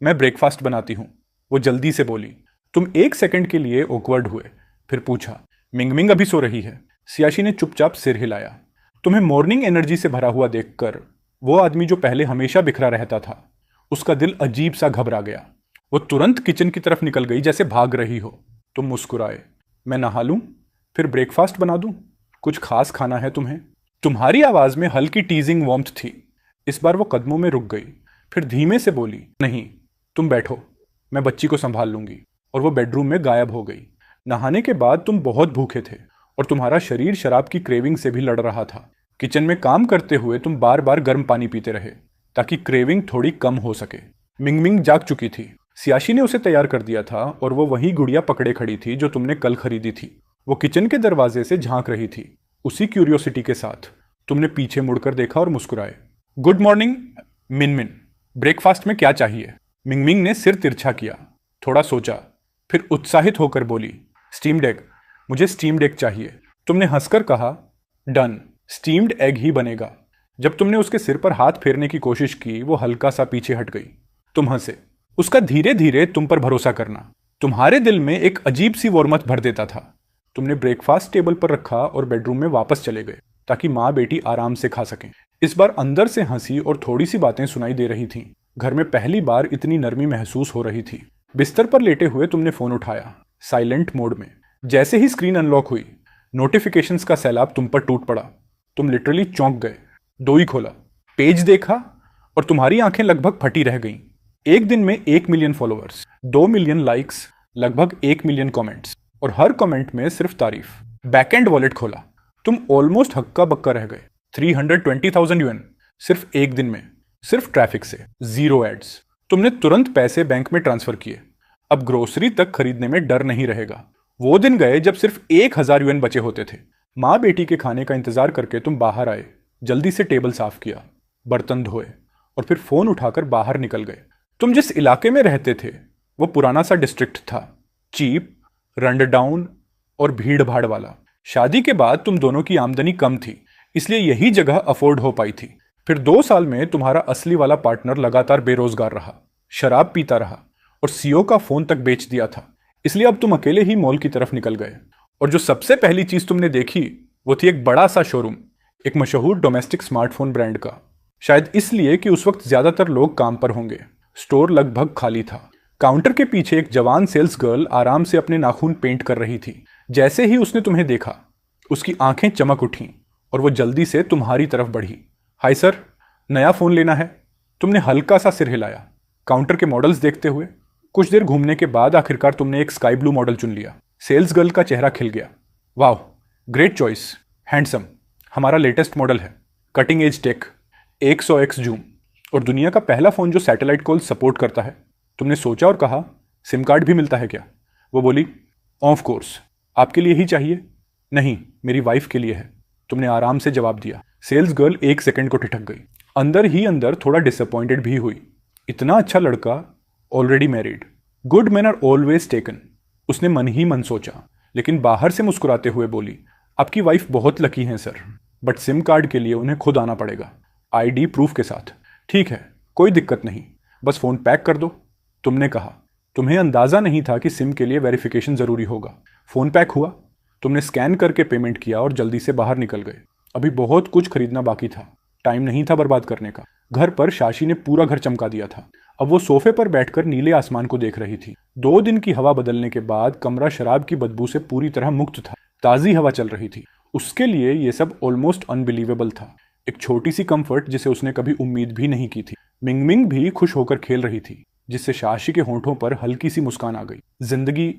मैं ब्रेकफास्ट बनाती हूँ, वो जल्दी से बोली। तुम 1 सेकंड के लिए ऑकवर्ड हुए, फिर पूछा, मिंगमिंग अभी सो रही है? सियाशी ने चुपचाप सिर हिलाया। तुम्हें मॉर्निंग एनर्जी से भरा हुआ देखकर वो आदमी जो पहले हमेशा बिखरा रहता था, उसका दिल अजीब सा घबरा गया। वो तुरंत किचन की तरफ निकल गई जैसे भाग रही हो। तुम मुस्कुराए। मैं नहा लूं, फिर ब्रेकफास्ट बना दूं? कुछ खास खाना है तुम्हें? तुम्हारी आवाज में हल्की टीजिंग वार्मथ थी। इस बार वो कदमों में रुक गई, फिर धीमे से बोली, नहीं, तुम बैठो, मैं बच्ची को संभाल लूंगी। और वो बेडरूम में गायब हो गई। नहाने के बाद तुम बहुत भूखे थे और तुम्हारा शरीर शराब की क्रेविंग से भी लड़ रहा था। किचन में काम करते हुए तुम बार बार गर्म पानी पीते रहे ताकि क्रेविंग थोड़ी कम हो सके। मिंगमिंग जाग चुकी थी। सियाशी ने उसे तैयार कर दिया था और वो वही गुड़िया पकड़े खड़ी थी जो तुमने कल खरीदी थी। वो किचन के दरवाजे से झांक रही थी, उसी क्यूरियोसिटी के साथ। तुमने पीछे मुड़कर देखा और मुस्कुराए। गुड मॉर्निंग मिनमिन, ब्रेकफास्ट में क्या चाहिए? मिंगमिंग ने सिर तिरछा किया, थोड़ा सोचा, फिर उत्साहित होकर बोली, स्टीम्ड एग, मुझे स्टीम्ड एग चाहिए। तुमने हंसकर कहा, डन, स्टीम्ड एग ही बनेगा। जब तुमने उसके सिर पर हाथ फेरने की कोशिश की, वो हल्का सा पीछे हट गई। तुम हंसे। उसका धीरे धीरे तुम पर भरोसा करना तुम्हारे दिल में एक अजीब सी वार्मथ भर देता था। तुमने ब्रेकफास्ट टेबल पर रखा और बेडरूम में वापस चले गए ताकि माँ बेटी आराम से खा सकें। इस बार अंदर से हंसी और थोड़ी सी बातें सुनाई दे रही थीं। घर में पहली बार इतनी नरमी महसूस हो रही थी। बिस्तर पर लेटे हुए तुमने फोन उठाया, साइलेंट मोड में। जैसे ही स्क्रीन अनलॉक हुई, नोटिफिकेशंस का सैलाब तुम पर टूट पड़ा। तुम लिटरली चौंक गए। डोई खोला, पेज देखा और तुम्हारी आंखें लगभग फटी रह गईं। एक दिन में 1 मिलियन फॉलोअर्स, 2 मिलियन लाइक्स, लगभग 1 मिलियन कमेंट्स, और हर कमेंट में सिर्फ तारीफ। बैकएंड वॉलेट खोला, तुम ऑलमोस्ट हक्का बक्का रह गए। 320,000 यूएन सिर्फ एक दिन में, सिर्फ ट्रैफिक से, जीरो एड्स। तुमने तुरंत पैसे बैंक में ट्रांसफर किए। अब ग्रोसरी तक खरीदने में डर नहीं रहेगा। वो दिन गए जब सिर्फ 1,000 यूएन बचे होते थे। माँ बेटी के खाने का इंतजार करके तुम बाहर आए, जल्दी से टेबल साफ किया, बर्तन धोए और फिर फोन उठाकर बाहर निकल गए। तुम जिस इलाके में रहते थे वो पुराना सा डिस्ट्रिक्ट था, चीप, रंडडाउन और भीड़ भाड़ वाला। शादी के बाद तुम दोनों की आमदनी कम थी, इसलिए यही जगह अफोर्ड हो पाई थी। फिर 2 साल में तुम्हारा असली वाला पार्टनर लगातार बेरोजगार रहा, शराब पीता रहा और सीओ का फोन तक बेच दिया था। इसलिए अब तुम अकेले ही मॉल की तरफ निकल गए और जो सबसे पहली चीज तुमने देखी वो थी एक बड़ा सा शोरूम, एक मशहूर डोमेस्टिक स्मार्टफोन ब्रांड का। शायद इसलिए कि उस वक्त ज्यादातर लोग काम पर होंगे। स्टोर लगभग खाली था। काउंटर के पीछे एक जवान सेल्स गर्ल आराम से अपने नाखून पेंट कर रही थी। जैसे ही उसने तुम्हें देखा, उसकी आंखें चमक उठीं और वो जल्दी से तुम्हारी तरफ बढ़ी। हाय सर, नया फोन लेना है? तुमने हल्का सा सिर हिलाया, काउंटर के मॉडल्स देखते हुए। कुछ देर घूमने के बाद आखिरकार तुमने एक स्काई ब्लू मॉडल चुन लिया। सेल्स गर्ल का चेहरा खिल गया। वाह, ग्रेट चॉइस, हैंडसम, हमारा लेटेस्ट मॉडल है, cutting edge tech, 100x zoom और दुनिया का पहला फोन जो सैटेलाइट कॉल सपोर्ट करता है। तुमने सोचा और कहा, सिम कार्ड भी मिलता है क्या? वो बोली, ऑफ कोर्स, आपके लिए ही चाहिए? नहीं, मेरी वाइफ के लिए है, तुमने आराम से जवाब दिया। सेल्स गर्ल 1 सेकंड को ठिठक गई, अंदर ही अंदर थोड़ा डिसअपॉइंटेड भी हुई। इतना अच्छा लड़का, already married, good man are always taken, उसने मन ही मन सोचा, लेकिन बाहर से मुस्कुराते हुए बोली, आपकी वाइफ बहुत लकी हैं सर, बट सिम कार्ड के लिए उन्हें खुद आना पड़ेगा, आईडी प्रूफ के साथ। ठीक है, कोई दिक्कत नहीं, बस फ़ोन पैक कर दो। तुमने कहा, तुम्हें अंदाज़ा नहीं था कि सिम के लिए वेरिफिकेशन ज़रूरी होगा। फ़ोन पैक हुआ, तुमने स्कैन करके पेमेंट किया और जल्दी से बाहर निकल गए। अभी बहुत कुछ खरीदना बाकी था, टाइम नहीं था बर्बाद करने का। घर पर शाशी ने पूरा घर चमका दिया था। अब वो सोफे पर बैठकर नीले आसमान को देख रही थी। 2 दिन की हवा बदलने के बाद कमरा शराब की बदबू से पूरी तरह मुक्त था। ताज़ी हवा चल रही थी। उसके लिए ये सब ऑलमोस्ट अनबिलीवेबल था, एक छोटी सी कंफर्ट जिसे उसने कभी उम्मीद भी नहीं की थी। मिंगमिंग भी खुश होकर खेल रही थी, जिससे शाशी के होंठों पर हल्की सी मुस्कान आ गई। जिंदगी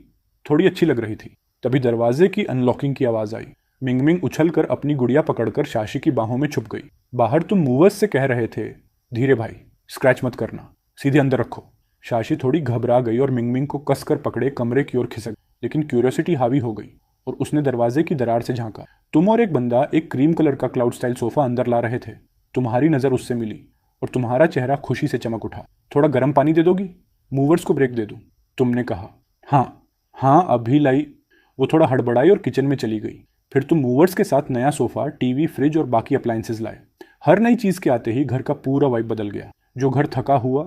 थोड़ी अच्छी लग रही थी। तभी दरवाजे की अनलॉकिंग की आवाज आई। मिंगमिंग उछलकर अपनी गुड़िया पकड़कर शाशी की बाहों में छुप गई। बाहर तुम मूवर्स से कह रहे थे, धीरे भाई, स्क्रैच मत करना। सीधे अंदर रखो। शाशी थोड़ी घबरा गई और मिंगमिंग को कसकर पकड़े कमरे की ओर खिसक, लेकिन क्यूरियोसिटी हावी हो गई और उसने दरवाजे की दरार से झांका। तुम और एक बंदा एक क्रीम कलर का क्लाउड स्टाइल सोफा अंदर ला रहे थे। तुम्हारी नज़र उससे मिली और तुम्हारा चेहरा खुशी से चमक उठा। थोड़ा गर्म पानी दे दोगी? मूवर्स को ब्रेक दे दूं? तुमने कहा। हाँ हाँ, अभी लाई। वो थोड़ा हड़बड़ाई और किचन में चली गई। फिर तुम मूवर्स के साथ नया सोफा, टीवी, फ्रिज और बाकी अप्लायंसेस लाए। हर नई चीज़ के आते ही घर का पूरा वाइब बदल गया। जो घर थका हुआ,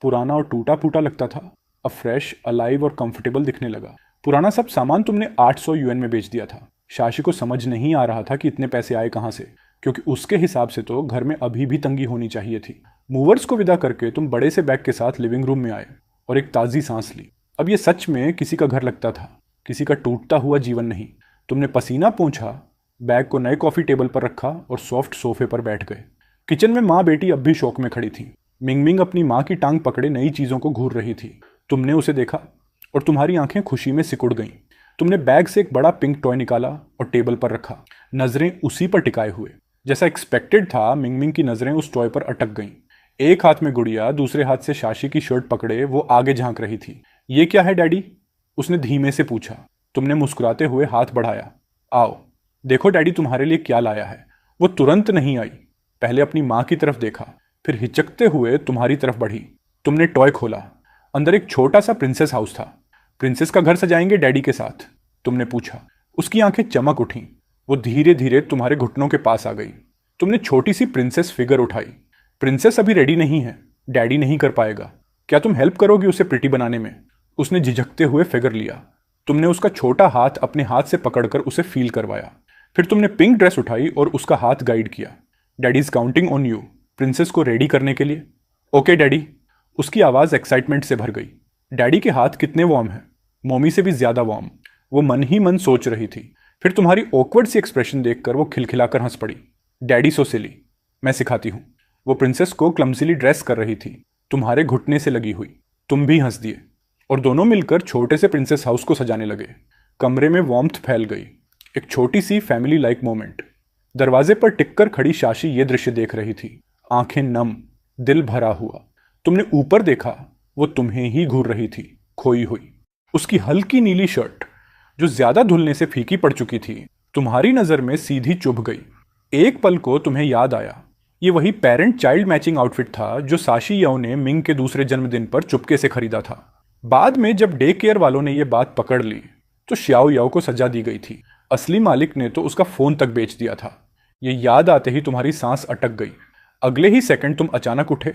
पुराना और टूटा फूटा लगता था, अब फ्रेश, अलाइव और कंफर्टेबल दिखने लगा। पुराना सब सामान तुमने 800 यूएन में बेच दिया था। शाशी को समझ नहीं आ रहा था कि इतने पैसे आए कहाँ से, क्योंकि उसके हिसाब से तो घर में अभी भी तंगी होनी चाहिए थी। मूवर्स को विदा करके तुम बड़े से बैग के साथ लिविंग रूम में आए और एक ताज़ी सांस ली। अब ये सच में किसी का घर लगता था, किसी का टूटता हुआ जीवन नहीं। तुमने पसीना पोंछा, बैग को नए कॉफ़ी टेबल पर रखा और सॉफ्ट सोफे पर बैठ गए। किचन में माँ बेटी अब भी शौक में खड़ी थी। मिंगमिंग अपनी माँ की टांग पकड़े नई चीज़ों को घूर रही थी। तुमने उसे देखा और तुम्हारी आंखें खुशी में सिकुड़ गईं। तुमने बैग से एक बड़ा पिंक टॉय निकाला और टेबल पर रखा, नज़रें उसी पर टिकाए हुए। जैसा एक्सपेक्टेड था, मिंगमिंग की नज़रें उस टॉय पर अटक गईं। एक हाथ में गुड़िया, दूसरे हाथ से शाशी की शर्ट पकड़े वो आगे झांक रही थी। ये क्या है डैडी? उसने धीमे से पूछा। तुमने मुस्कुराते हुए हाथ बढ़ाया। आओ देखो डैडी तुम्हारे लिए क्या लाया है। वो तुरंत नहीं आई, पहले अपनी माँ की तरफ देखा, फिर हिचकते हुए तुम्हारी तरफ बढ़ी। तुमने टॉय खोला। अंदर एक छोटा सा प्रिंसेस हाउस था। प्रिंसेस का घर सजाएंगे डैडी के साथ? तुमने पूछा। उसकी आंखें चमक उठीं। वो धीरे धीरे तुम्हारे घुटनों के पास आ गई। तुमने छोटी सी प्रिंसेस फिगर उठाई। प्रिंसेस अभी रेडी नहीं है, डैडी नहीं कर पाएगा। क्या तुम हेल्प करोगी उसे प्रिटी बनाने में? उसने झिझकते हुए फिगर लिया। तुमने उसका छोटा हाथ अपने हाथ से पकड़कर उसे फील करवाया। फिर तुमने पिंक ड्रेस उठाई और उसका हाथ गाइड किया। Daddy is counting on you princess को रेडी करने के लिए। Okay daddy. उसकी आवाज़ एक्साइटमेंट से भर गई। डैडी के हाथ कितने वार्म हैं, मम्मी से भी ज़्यादा वार्म। वो मन ही मन सोच रही थी। फिर तुम्हारी ऑकवर्ड सी एक्सप्रेशन देखकर वो खिलखिलाकर हंस पड़ी। डैडी सो सिली, मैं सिखाती हूँ। वो प्रिंसेस को क्लमसीली ड्रेस कर रही थी, तुम्हारे घुटने से लगी हुई। तुम भी हंस दिए और दोनों मिलकर छोटे से प्रिंसेस हाउस को सजाने लगे। कमरे में वार्मथ फैल गई, एक छोटी सी फैमिली लाइक मोमेंट। दरवाजे पर टिककर खड़ी शाशी ये दृश्य देख रही थी, आंखें नम, दिल भरा हुआ। तुमने ऊपर देखा, वो तुम्हें ही घूर रही थी, खोई हुई। उसकी हल्की नीली शर्ट, जो ज्यादा धुलने से फीकी पड़ चुकी थी, तुम्हारी नजर में सीधी चुभ गई। एक पल को तुम्हें याद आया, ये वही पेरेंट चाइल्ड मैचिंग आउटफिट था जो साशी याओ ने मिंग के दूसरे जन्मदिन पर चुपके से खरीदा था। बाद में जब डे केयर वालों ने यह बात पकड़ ली तो श्याओ याओ को सजा दी गई थी। असली मालिक ने तो उसका फोन तक बेच दिया था। ये याद आते ही तुम्हारी सांस अटक गई। अगले ही सेकंड तुम अचानक उठे,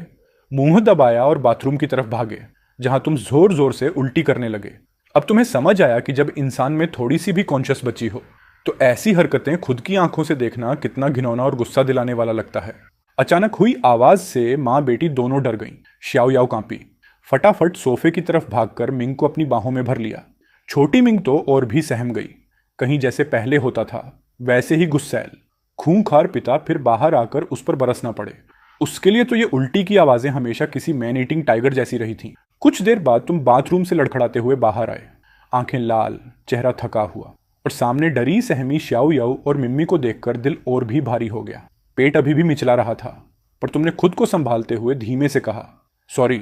मुंह दबाया और बाथरूम की तरफ भागे, जहां तुम जोर जोर से उल्टी करने लगे। अब तुम्हें समझ आया कि जब इंसान में थोड़ी सी भी कॉन्शियस बची हो तो ऐसी हरकतें खुद की आंखों से देखना कितना घिनौना और गुस्सा दिलाने वाला लगता है। अचानक हुई आवाज से माँ बेटी दोनों डर गईं। श्याओ याओ कांपी, फटाफट सोफे की तरफ भागकर मिंग को अपनी बाहों में भर लिया। छोटी मिंग तो और भी सहम गई, कहीं जैसे पहले होता था वैसे ही गुस्सैल। खूंखार पिता फिर बाहर आकर उस पर बरस ना पड़े। उसके लिए तो ये उल्टी की आवाजें हमेशा किसी मैन ईटिंग टाइगर जैसी रही थीं। कुछ देर बाद तुम बाथरूम से लड़खड़ाते हुए बाहर आए, आंखें लाल, चेहरा थका हुआ, और सामने डरी सहमी श्याओ याओ और मिम्मी को देखकर दिल और भी भारी हो गया। पेट अभी भी मिचला रहा था, पर तुमने खुद को संभालते हुए धीमे से कहा, सॉरी,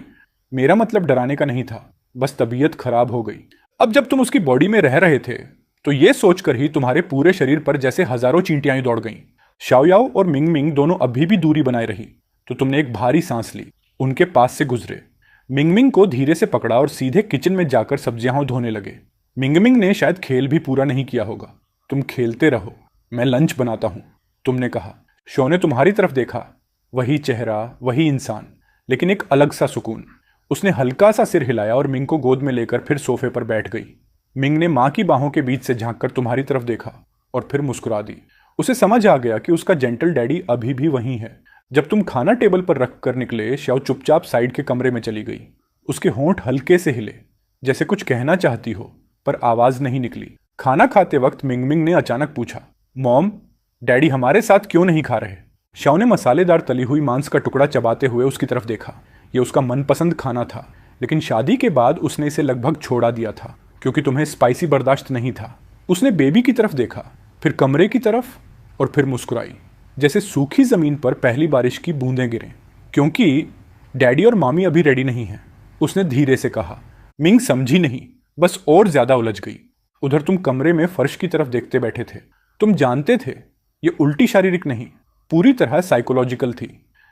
मेरा मतलब डराने का नहीं था, बस तबीयत खराब हो गई। अब जब तुम उसकी बॉडी में रह रहे थे तो ये सोचकर ही तुम्हारे पूरे शरीर पर जैसे हजारों चींटियां दौड़ गईं। श्याओ याओ और मिंग मिंग दोनों अभी भी दूरी बनाए रही तो तुमने एक भारी सांस ली, उनके पास से गुजरे, मिंग मिंग को धीरे से पकड़ा और सीधे किचन में जाकर सब्जियां धोने लगे। मिंग मिंग ने शायद खेल भी पूरा नहीं किया होगा। तुम खेलते रहो, मैं लंच बनाता हूं, तुमने कहा। शो ने तुम्हारी तरफ देखा, वही चेहरा, वही इंसान, लेकिन एक अलग सा सुकून। उसने हल्का सा सिर हिलाया और मिंग को गोद में लेकर फिर सोफे पर बैठ गई। मिंग ने माँ की बाहों के बीच से झांककर तुम्हारी तरफ देखा और फिर मुस्कुरा दी। उसे समझ आ गया कि उसका जेंटल डैडी अभी भी वहीं है। जब तुम खाना टेबल पर रख कर निकले, श्याओ चुपचाप साइड के कमरे में चली गई। उसके होंठ हल्के से हिले, जैसे कुछ कहना चाहती हो, पर आवाज नहीं निकली। खाना खाते वक्त मिंग मिंग ने अचानक पूछा, मॉम, डैडी हमारे साथ क्यों नहीं खा रहे? श्याओ ने मसालेदार तली हुई मांस का टुकड़ा चबाते हुए उसकी तरफ देखा। यह उसका मनपसंद खाना था, लेकिन शादी के बाद उसने इसे लगभग छोड़ा दिया था क्योंकि तुम्हें स्पाइसी बर्दाश्त नहीं था। उसने बेबी की तरफ देखा, फिर कमरे की तरफ, और फिर मुस्कुराई, जैसे सूखी जमीन पर पहली बारिश की बूंदें गिरें। क्योंकि डैडी और मामी अभी रेडी नहीं हैं, उसने धीरे से कहा। मिंग समझी नहीं, बस और ज्यादा उलझ गई। उधर तुम कमरे में फर्श की तरफ देखते बैठे थे। तुम जानते थे ये उल्टी शारीरिक नहीं, पूरी तरह साइकोलॉजिकल थी।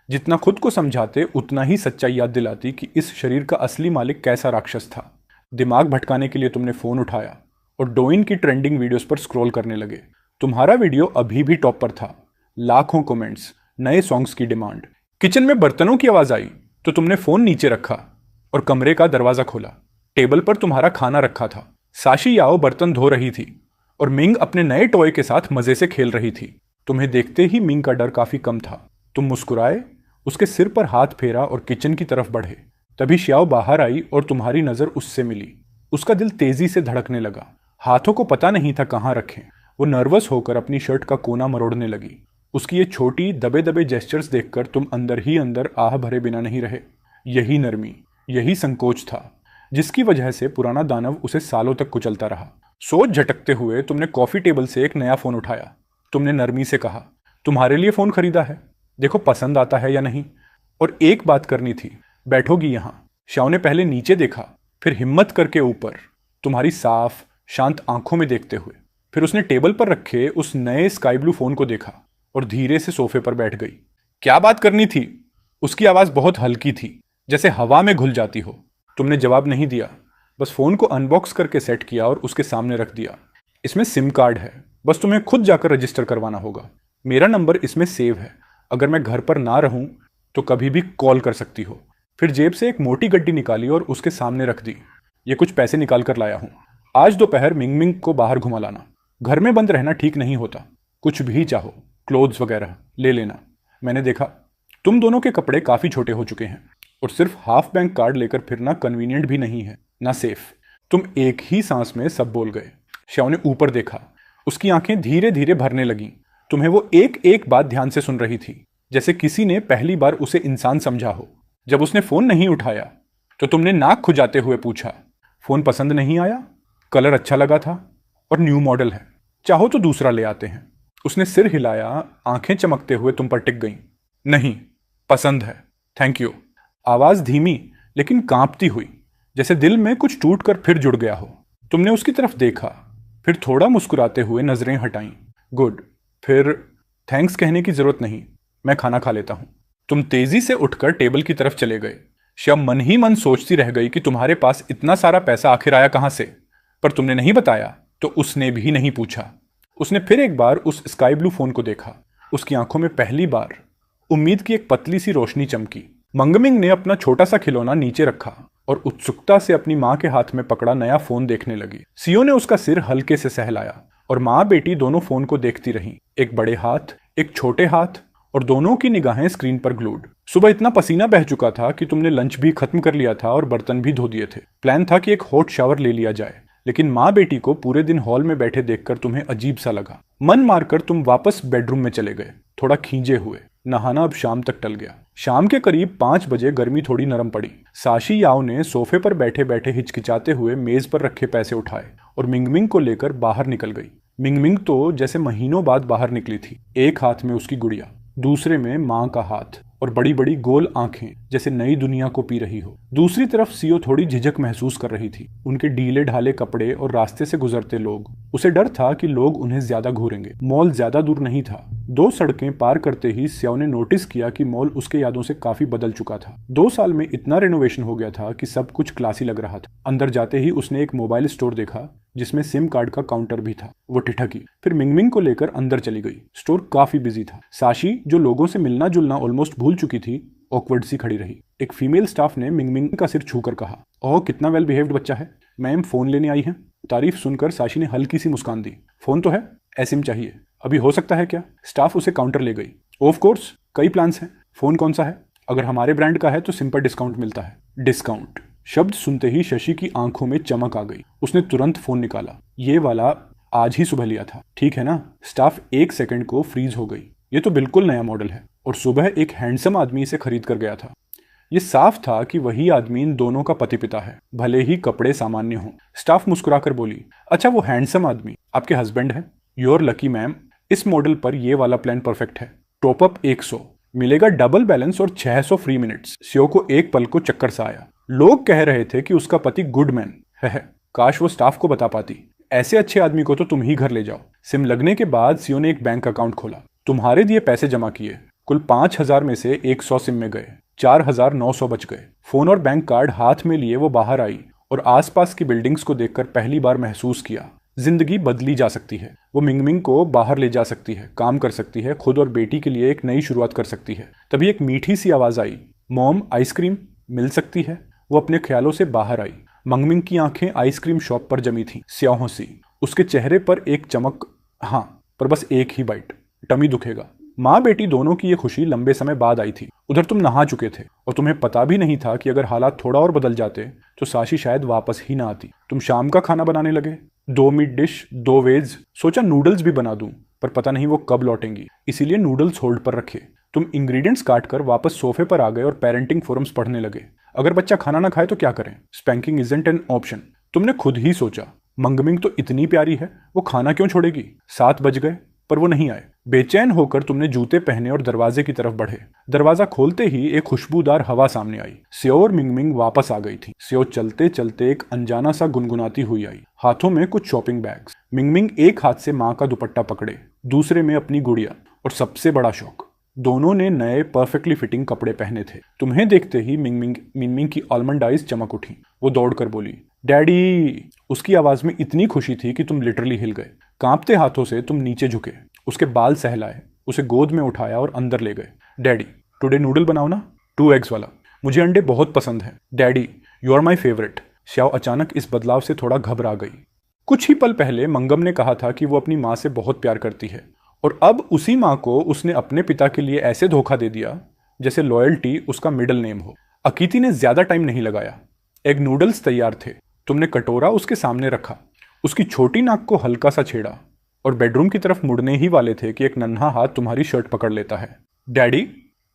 जितना खुद को समझाते उतना ही सच्चाई याद दिलाती कि इस शरीर का असली मालिक कैसा राक्षस था। दिमाग भटकाने के लिए तुमने फोन उठाया और डोइन की ट्रेंडिंग वीडियोस पर स्क्रॉल करने लगे। तुम्हारा वीडियो अभी भी टॉप पर था, लाखों कमेंट्स, नए सॉन्ग्स की डिमांड। किचन में बर्तनों की आवाज आई तो तुमने फोन नीचे रखा और कमरे का दरवाजा खोला। टेबल पर तुम्हारा खाना रखा था। साशी याओ बर्तन धो रही थी और मिंग अपने नए टॉय के साथ मजे से खेल रही थी। तुम्हें देखते ही मिंग का डर काफी कम था। तुम मुस्कुराए, उसके सिर पर हाथ फेरा और किचन की तरफ बढ़े। तभी श्याओ बाहर आई और तुम्हारी नजर उससे मिली। उसका दिल तेजी से धड़कने लगा। हाथों को पता नहीं था कहाँ रखें। वो नर्वस होकर अपनी शर्ट का कोना मरोड़ने लगी। उसकी ये छोटी दबे दबे जेस्चर्स देखकर तुम अंदर ही अंदर आह भरे बिना नहीं रहे। यही नरमी, यही संकोच था जिसकी वजह से पुराना दानव उसे सालों तक कुचलता रहा। सोच झटकते हुए तुमने कॉफी टेबल से एक नया फोन उठाया। तुमने नरमी से कहा, तुम्हारे लिए फोन खरीदा है, देखो पसंद आता है या नहीं। और एक बात करनी थी, बैठोगी यहां। श्याओ ने पहले नीचे देखा, फिर हिम्मत करके ऊपर, तुम्हारी साफ शांत आंखों में देखते हुए। फिर उसने टेबल पर रखे उस नए स्काई ब्लू फोन को देखा और धीरे से सोफे पर बैठ गई। क्या बात करनी थी? उसकी आवाज बहुत हल्की थी, जैसे हवा में घुल जाती हो। तुमने जवाब नहीं दिया, बस फोन को अनबॉक्स करके सेट किया और उसके सामने रख दिया। इसमें सिम कार्ड है, बस तुम्हें खुद जाकर रजिस्टर करवाना होगा। मेरा नंबर इसमें सेव है, अगर मैं घर पर ना रहूं तो कभी भी कॉल कर सकती हो। फिर जेब से एक मोटी गड्डी निकाली और उसके सामने रख दी। ये कुछ पैसे निकाल कर लाया हूं, आज दोपहर मिंग मिंग को बाहर घुमा लाना। घर में बंद रहना ठीक नहीं होता। कुछ भी चाहो, क्लोथ्स वगैरह ले लेना। मैंने देखा तुम दोनों के कपड़े काफी छोटे हो चुके हैं और सिर्फ हाफ बैंक कार्ड लेकर फिरना कन्वीनियंट भी नहीं है, ना सेफ। तुम एक ही सांस में सब बोल गए। श्याओ ने ऊपर देखा, उसकी आंखें धीरे धीरे भरने लगीं। तुम्हें वो एक एक बात ध्यान से सुन रही थी, जैसे किसी ने पहली बार उसे इंसान समझा हो। जब उसने फोन नहीं उठाया तो तुमने नाक खुजाते हुए पूछा, फोन पसंद नहीं आया? कलर अच्छा लगा था और न्यू मॉडल है, चाहो तो दूसरा ले आते हैं। उसने सिर हिलाया, आंखें चमकते हुए तुम पर टिक गईं। नहीं, पसंद है, थैंक यू। आवाज धीमी लेकिन कांपती हुई, जैसे दिल में कुछ टूटकर फिर जुड़ गया हो। तुमने उसकी तरफ देखा, फिर थोड़ा मुस्कुराते हुए नजरें हटाईं। गुड, फिर थैंक्स कहने की जरूरत नहीं, मैं खाना खा लेता हूं। तुम तेजी से उठकर टेबल की तरफ चले गए। श्याम मन ही मन सोचती रह गई कि तुम्हारे पास इतना सारा पैसा आखिर आया कहां से, पर तुमने नहीं बताया तो उसने भी नहीं पूछा। उसने फिर एक बार उस स्काई ब्लू फोन को देखा। उसकी आंखों में पहली बार उम्मीद की एक पतली सी रोशनी चमकी। मंगमिंग ने अपना छोटा सा खिलौना नीचे रखा और उत्सुकता से अपनी मां के हाथ में पकड़ा नया फोन देखने लगी। सियो ने उसका सिर हल्के से सहलाया और मां बेटी दोनों फोन को देखती रहीं, एक बड़े हाथ, एक छोटे हाथ, और दोनों की निगाहें स्क्रीन पर ग्लूड। सुबह इतना पसीना बह चुका था कि तुमने लंच भी खत्म कर लिया था और बर्तन भी धो दिए थे। प्लान था कि एक हॉट शावर ले लिया जाए, लेकिन माँ बेटी को पूरे दिन हॉल में बैठे देखकर तुम्हें अजीब सा लगा। मन मारकर तुम वापस बेडरूम में चले गए, थोड़ा खींचे हुए। नहाना अब शाम तक टल गया। शाम के करीब 5 बजे गर्मी थोड़ी नरम पड़ी। साशी याओ ने सोफे पर बैठे बैठे हिचकिचाते हुए मेज पर रखे पैसे उठाए और मिंगमिंग को लेकर बाहर निकल गई। मिंगमिंग तो जैसे महीनों बाद बाहर निकली थी। एक हाथ में उसकी गुड़िया, दूसरे में माँ का हाथ और बड़ी बड़ी गोल आंखें जैसे नई दुनिया को पी रही हो। दूसरी तरफ सियो थोड़ी झिझक महसूस कर रही थी। उनके ढीले ढाले कपड़े और रास्ते से गुजरते लोग, उसे डर था कि लोग उन्हें ज्यादा घूरेंगे। मॉल ज्यादा दूर नहीं था। 2 सड़कें पार करते ही सियो ने नोटिस किया कि मॉल उसके यादों से काफी बदल चुका था। 2 साल में इतना रेनोवेशन हो गया था कि सब कुछ क्लासी लग रहा था। अंदर जाते ही उसने एक मोबाइल स्टोर देखा जिसमें सिम कार्ड का काउंटर भी था। वो ठिठकी, फिर मिंगमिंग को लेकर अंदर चली गई। स्टोर काफी बिजी था। साशी, जो लोगों से मिलना जुलना ऑलमोस्ट भूल चुकी थी, ऑकवर्ड सी खड़ी रही। एक फीमेल स्टाफ ने मिंगमिंग का सिर छूकर कहा, ओह कितना वेल बिहेव्ड बच्चा है। मैम फोन लेने आई हैं। तारीफ सुनकर साशी ने हल्की सी मुस्कान दी। फोन तो है, एसिम चाहिए, अभी हो सकता है क्या? स्टाफ उसे काउंटर ले गई। ऑफ कोर्स, कई प्लान्स हैं। फोन कौन सा है? अगर हमारे ब्रांड का है तो सिंपल डिस्काउंट मिलता है। डिस्काउंट शब्द सुनते ही शशि की आंखों में चमक आ गई। उसने तुरंत फोन निकाला। ये वाला आज ही सुबह लिया था, ठीक है ना? स्टाफ 1 सेकंड को फ्रीज हो गई। ये तो बिल्कुल नया मॉडल है और सुबह एक हैंडसम आदमी इसे खरीद कर गया था। ये साफ था कि वही आदमी इन दोनों का पति पिता है, भले ही कपड़े सामान्य हों। स्टाफ मुस्कुराकर बोली, अच्छा वो हैंडसम आदमी आपके हस्बैंड है? योर लकी मैम, इस मॉडल पर ये वाला प्लान परफेक्ट है। टॉप अप 100, मिलेगा डबल बैलेंस और 600 फ्री मिनट्स। सियो को एक पल को चक्कर सा आया। लोग कह रहे थे कि उसका पति गुड मैन है। काश वो स्टाफ को बता पाती। ऐसे अच्छे आदमी को तो तुम ही घर ले जाओ। सिम लगने के बाद सियो ने एक बैंक अकाउंट खोला, तुम्हारे दिए पैसे जमा किए। कुल 5,000 में से 100 सिम में गए, 4,900 बच गए। फोन और बैंक कार्ड हाथ में लिए वो बाहर आई और आसपास की बिल्डिंग्स को देखकर पहली बार महसूस किया जिंदगी बदली जा सकती है। वो मिंगमिंग को बाहर ले जा सकती है, काम कर सकती है, खुद और बेटी के लिए एक नई शुरुआत कर सकती है। तभी एक मीठी सी आवाज आई, मॉम आइसक्रीम मिल सकती है। वो अपने ख्यालों से बाहर आई। मंगमिंग की आंखें आइसक्रीम शॉप पर जमी थीं, स्याहों सी। उसके चेहरे पर एक चमक, हाँ पर बस एक ही बाइट, टमी दुखेगा। माँ बेटी दोनों की ये खुशी लंबे समय बाद आई थी। उधर तुम नहा चुके थे और तुम्हें पता भी नहीं था कि अगर हालात थोड़ा और बदल जाते तो साशी शायद वापस ही ना आती। तुम शाम का खाना बनाने लगे, 2 मीट डिश, 2 वेज। सोचा नूडल्स भी बना दूं, पर पता नहीं वो कब लौटेंगी, इसीलिए नूडल्स होल्ड पर रखे। तुम इंग्रेडिएंट्स काट कर वापस सोफे पर आ गए और पेरेंटिंग फोरम्स पढ़ने लगे। अगर बच्चा खाना ना खाए तो क्या करें? स्पैंकिंग इजंट एन ऑप्शन, तुमने खुद ही सोचा। मंगमिंग तो इतनी प्यारी है, वो खाना क्यों छोड़ेगी? 7 बज गए पर वो नहीं आए। बेचैन होकर तुमने जूते पहने और दरवाजे की तरफ बढ़े। दरवाजा खोलते ही एक खुशबूदार हवा सामने आई। सियो और मिंगमिंग वापस आ गई थी। सियो चलते चलते एक अनजाना सा गुनगुनाती हुई आई, हाथों में कुछ शॉपिंग बैग्स। मिंगमिंग एक हाथ से माँ का दुपट्टा पकड़े, दूसरे में अपनी गुड़िया, और सबसे बड़ा शौक, दोनों ने नए परफेक्टली फिटिंग कपड़े पहने थे। तुम्हें देखते ही मिंगमिंग की आलमंड आइज चमक उठी। वो दौड़कर बोली, डैडी। उसकी आवाज में इतनी खुशी थी कि तुम लिटरली हिल गए। कांपते हाथों से तुम नीचे झुके, उसके बाल सहलाए, उसे गोद में उठाया और अंदर ले गए। डैडी टुडे नूडल बनाओ ना, 2 एग्स वाला, मुझे अंडे बहुत पसंद है। Daddy you are my favourite. Xiao अचानक इस बदलाव से थोड़ा घबरा गई। कुछ ही पल पहले मंगम ने कहा था कि वो अपनी माँ से बहुत प्यार करती है, और अब उसी माँ को उसने अपने पिता के लिए ऐसे धोखा दे दिया जैसे लॉयल्टी उसका मिडिल नेम हो। अकीति ने ज्यादा टाइम नहीं लगाया। एग नूडल्स तैयार थे। तुमने कटोरा उसके सामने रखा, उसकी छोटी नाक को हल्का सा छेड़ा और बेडरूम की तरफ मुड़ने ही वाले थे कि एक नन्हा हाथ तुम्हारी शर्ट पकड़ लेता है। डैडी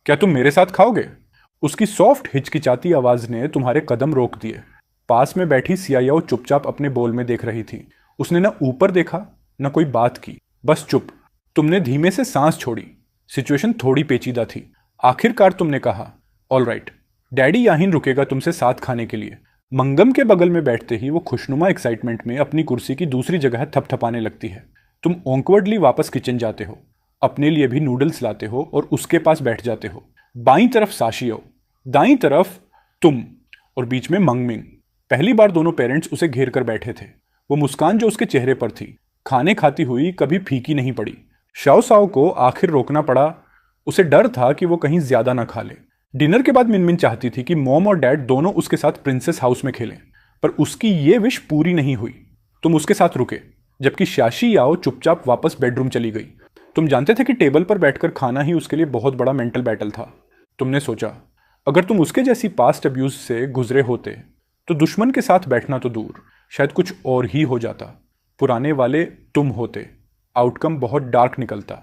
क्या तुम मेरे साथ खाओगे? उसकी सॉफ्ट हिचकिचाती आवाज ने तुम्हारे कदम रोक दिए। पास में बैठी सियाओ चुपचाप अपने बोल में देख रही थी। उसने न ऊपर देखा न कोई बात की, बस चुप। तुमने धीमे से सांस छोड़ी। सिचुएशन थोड़ी पेचीदा थी। आखिरकार तुमने कहा, ऑल राइट, डैडी यहीं रुकेगा तुमसे साथ खाने के लिए। मंगम के बगल में बैठते ही वो खुशनुमा एक्साइटमेंट में अपनी कुर्सी की दूसरी जगह थपथपाने लगती है। तुम ऑकवर्डली वापस किचन जाते हो, अपने लिए भी नूडल्स लाते हो और उसके पास बैठ जाते हो। बाईं तरफ साशियो, दाईं तरफ तुम, और बीच में मंगमिंग। पहली बार दोनों पेरेंट्स उसे घेर कर बैठे थे। वो मुस्कान जो उसके चेहरे पर थी, खाने खाती हुई कभी फीकी नहीं पड़ी। शाओ साओ को आखिर रोकना पड़ा। उसे डर था कि वो कहीं ज्यादा ना खा ले। डिनर के बाद मिनमिन चाहती थी कि मॉम और डैड दोनों उसके साथ प्रिंसेस हाउस में खेलें, पर उसकी ये विश पूरी नहीं हुई। तुम उसके साथ रुके, जबकि शाशी याओ चुपचाप वापस बेडरूम चली गई। तुम जानते थे कि टेबल पर बैठकर खाना ही उसके लिए बहुत बड़ा मेंटल बैटल था। तुमने सोचा, अगर तुम उसके जैसी पास्ट अब्यूज से गुजरे होते तो दुश्मन के साथ बैठना तो दूर, शायद कुछ और ही हो जाता। पुराने वाले तुम होते, आउटकम बहुत डार्क निकलता।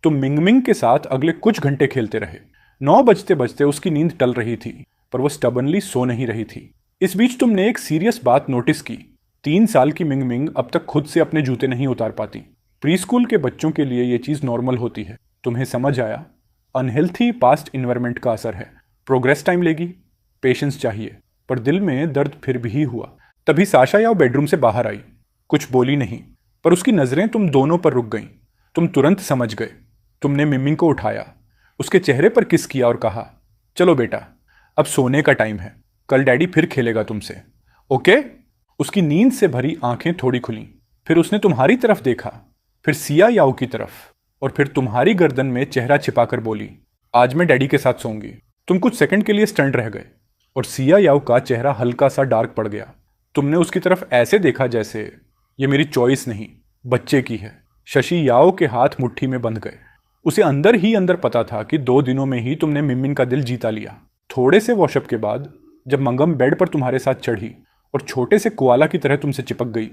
तुम मिंगमिंग के साथ अगले कुछ घंटे खेलते रहे। 9 बजते बजते उसकी नींद टल रही थी, पर वो स्टबनली सो नहीं रही थी। इस बीच तुमने एक सीरियस बात नोटिस की। 3 साल की मिंगमिंग अब तक खुद से अपने जूते नहीं उतार पाती। प्री स्कूल के बच्चों के लिए ये चीज नॉर्मल होती है। तुम्हें समझ आया, अनहेल्थी पास्ट इन्वायरमेंट का असर है। प्रोग्रेस टाइम लेगी, पेशेंस चाहिए। पर दिल में दर्द फिर भी हुआ। तभी साशा याओ बेडरूम से बाहर आई। कुछ बोली नहीं, पर उसकी नजरें तुम दोनों पर रुक गईं। तुम तुरंत समझ गए। तुमने मिमिंग को उठाया, उसके चेहरे पर किस किया और कहा, चलो बेटा, अब सोने का टाइम है, कल डैडी फिर खेलेगा तुमसे, ओके? उसकी नींद से भरी आंखें थोड़ी खुलीं। फिर उसने तुम्हारी तरफ देखा, फिर सिया याओ की तरफ, और फिर तुम्हारी गर्दन में चेहरा छिपाकर बोली, आज मैं डैडी के साथ सोऊंगी। तुम कुछ सेकंड के लिए स्टंट रह गए और सिया याओ का चेहरा हल्का सा डार्क पड़ गया। तुमने उसकी तरफ ऐसे देखा जैसे ये मेरी चॉइस नहीं, बच्चे की है। शशि याओ के हाथ मुट्ठी में बंध गए। उसे अंदर ही अंदर पता था कि 2 दिनों में ही तुमने मिमिन का दिल जीता लिया। थोड़े से वॉशअप के बाद जब मंगम बेड पर तुम्हारे साथ चढ़ी और छोटे से कोआला की तरह तुमसे चिपक गई,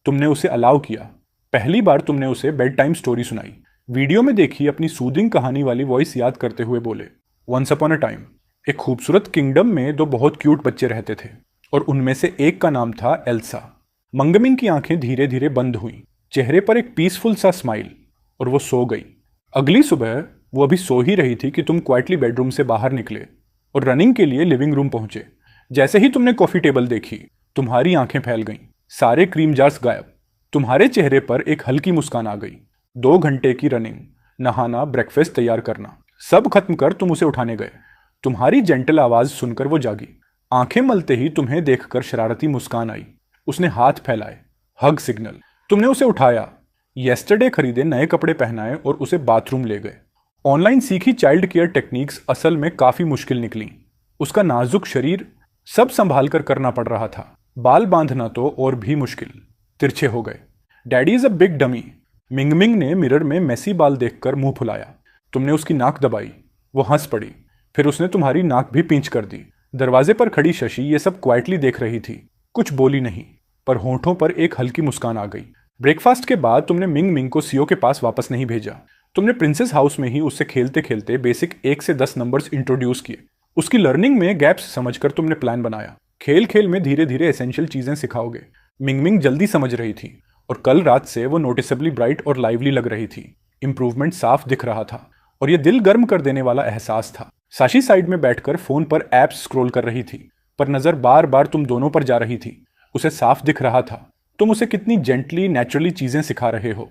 तुमने उसे अलाउ किया। पहली बार तुमने उसे बेड टाइम स्टोरी सुनाई। वीडियो में देखी अपनी सूदिंग कहानी वाली वॉइस याद करते हुए बोले, वंस अपॉन अ टाइम एक खूबसूरत किंगडम में 2 बहुत क्यूट बच्चे रहते थे और उनमें से एक का नाम था एल्सा। मंगमिंग की आंखें धीरे धीरे बंद हुईं, चेहरे पर एक पीसफुल सा स्माइल, और वो सो गई। अगली सुबह वो अभी सो ही रही थी कि तुम क्वाइटली बेडरूम से बाहर निकले और रनिंग के लिए लिविंग रूम पहुंचे। जैसे ही तुमने कॉफी टेबल देखी, तुम्हारी आंखें फैल गईं। सारे क्रीम जार्स गायब। तुम्हारे चेहरे पर एक हल्की मुस्कान आ गई। 2 घंटे की रनिंग, नहाना, ब्रेकफास्ट तैयार करना, सब खत्म कर तुम उसे उठाने गए। तुम्हारी जेंटल आवाज सुनकर वो जागी। आंखें मलते ही तुम्हें देखकर शरारती मुस्कान आई। उसने हाथ फैलाए, हग सिग्नल। तुमने उसे उठाया, येस्टरडे खरीदे नए कपड़े पहनाए और उसे बाथरूम ले गए। ऑनलाइन सीखी चाइल्ड केयर टेक्निक्स असल में काफी मुश्किल निकली। उसका नाजुक शरीर सब संभाल कर करना पड़ रहा था। बाल बांधना तो और भी मुश्किल, तिरछे हो गए। Daddy is a big dummy. Mingming ने मिरर में मेसी बाल देखकर मुंह फुलाया। तुमने उसकी नाक दबाई। वो हंस पड़ी। फिर उसने तुम्हारी नाक भी पींच कर दी। दरवाजे पर खड़ी शशि ये सब क्वाइटली देख रही थी। कुछ बोली नहीं, पर होंठों पर एक हल्की मुस्कान आ गई। ब्रेकफास्ट के बाद तुमने मिंग मिंग को सीओ के पास वापस नहीं भेजा। तुमने प्रिंसेस हाउस में ही उससे खेलते खेलते बेसिक 1 से 10 नंबर्स इंट्रोड्यूस किए। उसकी लर्निंग में गैप्स समझकर तुमने प्लान बनाया। खेल खेल में धीरे धीरे एसेंशियल चीजें सिखाओगे। मिंग मिंग जल्दी समझ रही थी और कल रात से वो नोटिसेबली ब्राइट और लाइवली लग रही थी। इंप्रूवमेंट साफ दिख रहा था और यह दिल गर्म कर देने वाला एहसास था। साशी साइड में बैठकर फोन पर ऐप्स स्क्रॉल कर रही थी, पर नजर बार बार तुम दोनों पर जा रही थी। उसे साफ दिख रहा था तुम उसे कितनी जेंटली नेचुरली चीजें सिखा रहे हो।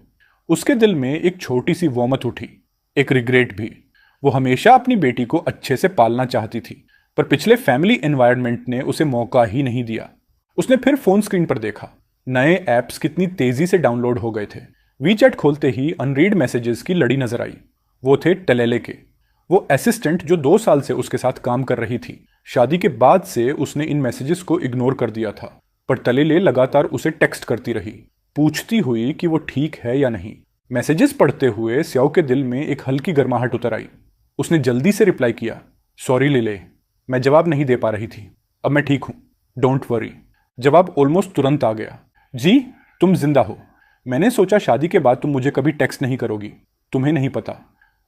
उसके दिल में एक छोटी सी वोमत उठी, एक रिग्रेट भी। वो हमेशा अपनी बेटी को अच्छे से पालना चाहती थी, पर पिछले फैमिली एनवायरनमेंट ने उसे मौका ही नहीं दिया। उसने फिर फोन स्क्रीन पर देखा। नए ऐप्स कितनी तेजी से डाउनलोड हो गए थे। वीचैट खोलते ही अनरीड मैसेजेस की लड़ी नजर आई। वो थे टलेले के, वो असिस्टेंट जो 2 साल से उसके साथ काम कर रही थी। शादी के बाद से उसने इन मैसेजेस को इग्नोर कर दिया था, पर तलेले लगातार उसे टेक्स्ट करती रही, पूछती हुई कि वो ठीक है या नहीं। मैसेजेस पढ़ते हुए स्याओ के दिल में एक हल्की गर्माहट उतर आई। उसने जल्दी से रिप्लाई किया, सॉरी लेले, मैं जवाब नहीं दे पा रही थी। अब मैं ठीक हूं, डोंट वरी। जवाब ऑलमोस्ट तुरंत आ गया, जी तुम जिंदा हो। मैंने सोचा शादी के बाद तुम मुझे कभी टेक्स्ट नहीं करोगी। तुम्हें नहीं पता,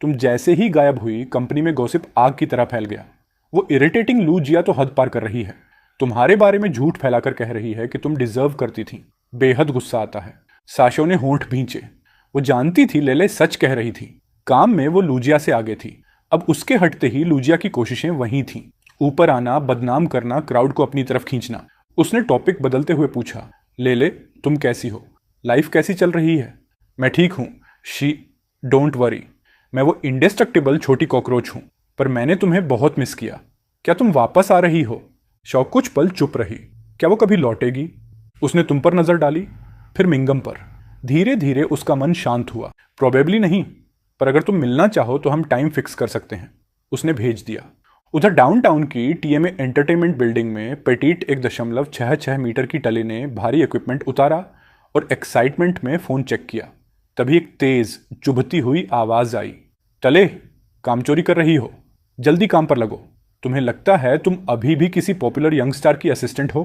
तुम जैसे ही गायब हुई कंपनी में गॉसिप आग की तरह फैल गया। वो इरिटेटिंग लू जिया तो हद पार कर रही है। तुम्हारे बारे में झूठ फैलाकर कह रही है कि तुम डिजर्व करती थी। बेहद गुस्सा आता है। साशो ने होंठ भींचे। वो जानती थी लेले सच कह रही थी। काम में वो लूजिया से आगे थी। अब उसके हटते ही लूजिया की कोशिशें वहीं थीं। ऊपर आना, बदनाम करना, क्राउड को अपनी तरफ खींचना। उसने टॉपिक बदलते हुए पूछा, लेले तुम कैसी हो? लाइफ कैसी चल रही है? मैं ठीक हूं। शी डोंट वरी, मैं वो इंडेस्ट्रक्टिबल छोटी कॉकरोच हूं, पर मैंने तुम्हें बहुत मिस किया। क्या तुम वापस आ रही हो? शौक कुछ पल चुप रही। क्या वो कभी लौटेगी? उसने तुम पर नजर डाली, फिर मिंगम पर। धीरे धीरे उसका मन शांत हुआ। प्रोबेबली नहीं, पर अगर तुम मिलना चाहो तो हम टाइम फिक्स कर सकते हैं। उसने भेज दिया। उधर डाउनटाउन की टीएमए एंटरटेनमेंट बिल्डिंग में पेटीट 1.66 मीटर की टले ने भारी इक्विपमेंट उतारा और एक्साइटमेंट में फोन चेक किया। तभी एक तेज चुभती हुई आवाज आई, टले काम चोरी कर रही हो, जल्दी काम पर लगो। तुम्हें लगता है तुम अभी भी किसी पॉपुलर यंगस्टार की असिस्टेंट हो?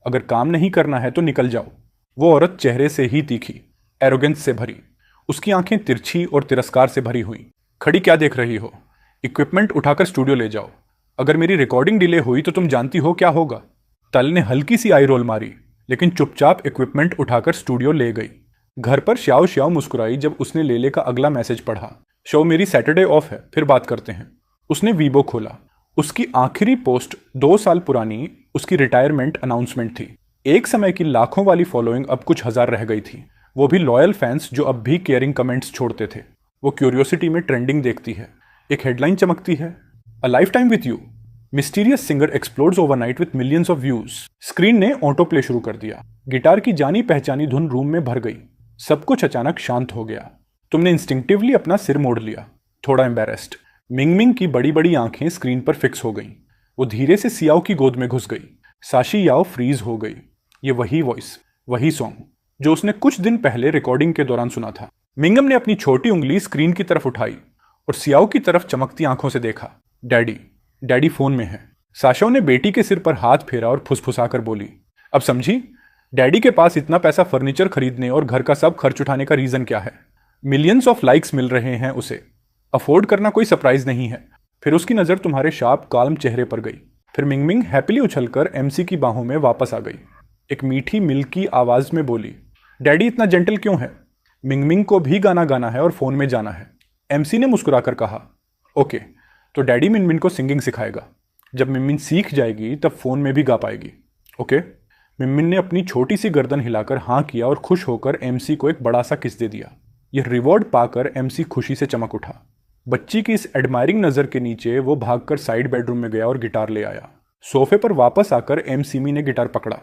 अगर काम नहीं करना है तो निकल जाओ। वो औरत चेहरे से ही तीखी, एरोगेंस से भरी। उसकी आंखें तिरछी और तिरस्कार से भरी हुई। खड़ी क्या देख रही हो? इक्विपमेंट उठाकर स्टूडियो ले जाओ। अगर मेरी रिकॉर्डिंग डिले हुई तो तुम जानती हो क्या होगा। तल ने हल्की सी आई रोल मारी, लेकिन चुपचाप इक्विपमेंट उठाकर स्टूडियो ले गई। घर पर श्याओ श्याओ मुस्कुराई जब उसने लेले का अगला मैसेज पढ़ा, शो मेरी सैटरडे ऑफ है, फिर बात करते हैं। उसने वीबो खोला। उसकी आखिरी पोस्ट 2 साल पुरानी उसकी रिटायरमेंट अनाउंसमेंट थी। एक समय की लाखों वाली फॉलोइंग अब कुछ हजार रह गई थी। वो भी लॉयल फैंस जो अब भी केयरिंग कमेंट्स छोड़ते थे। वो क्यूरियोसिटी में ट्रेंडिंग देखती है। एक हेडलाइन चमकती है, a life time with you, mysterious singer explodes overnight with millions of views. Screen ने ऑटो प्ले शुरू कर दिया। गिटार की जानी पहचानी धुन रूम में भर गई। सब कुछ अचानक शांत हो गया। तुमने इंस्टिंक्टिवली अपना सिर मोड़ लिया, थोड़ा एम्बेरेस्ड। मिंगमिंग की बड़ी बड़ी आंखें स्क्रीन पर फिक्स हो गईं। वो धीरे से सियाओ की गोद में घुस गई। साशी याओ फ्रीज हो गई। ये वही वॉइस, वही सॉन्ग जो उसने कुछ दिन पहले रिकॉर्डिंग के दौरान सुना था। मिंगम ने अपनी छोटी उंगली स्क्रीन की तरफ उठाई और सियाओ की तरफ चमकती आंखों से देखा। डैडी, डैडी फोन में है। साशो ने बेटी के सिर पर हाथ फेरा और फुसफुसाकर बोली, अब समझी? डैडी के पास इतना पैसा फर्नीचर खरीदने और घर का सब खर्च उठाने का रीजन क्या है? मिलियंस ऑफ लाइक्स मिल रहे हैं उसे। अफोर्ड करना कोई सरप्राइज नहीं है। फिर उसकी नजर तुम्हारे शार्प काल्म चेहरे पर गई। फिर मिंगमिंग हैप्पीली उछलकर एमसी की बाहों में वापस आ गई। एक मीठी मिल्की आवाज में बोली, डैडी इतना जेंटल क्यों है? मिंगमिंग को भी गाना गाना है और फोन में जाना है। एमसी ने मुस्कुराकर कहा, ओके, तो डैडी मिनमिन को सिंगिंग सिखाएगा। जब मिनमिन सीख जाएगी तब फ़ोन में भी गा पाएगी। ओके। मिनमिन ने अपनी छोटी सी गर्दन हिलाकर हाँ किया और खुश होकर एमसी को एक बड़ा सा किस दे दिया। यह रिवॉर्ड पाकर एमसी खुशी से चमक उठा। बच्ची की इस एडमायरिंग नज़र के नीचे वो भागकर साइड बेडरूम में गया और गिटार ले आया। सोफे पर वापस आकर एमसीमी ने गिटार पकड़ा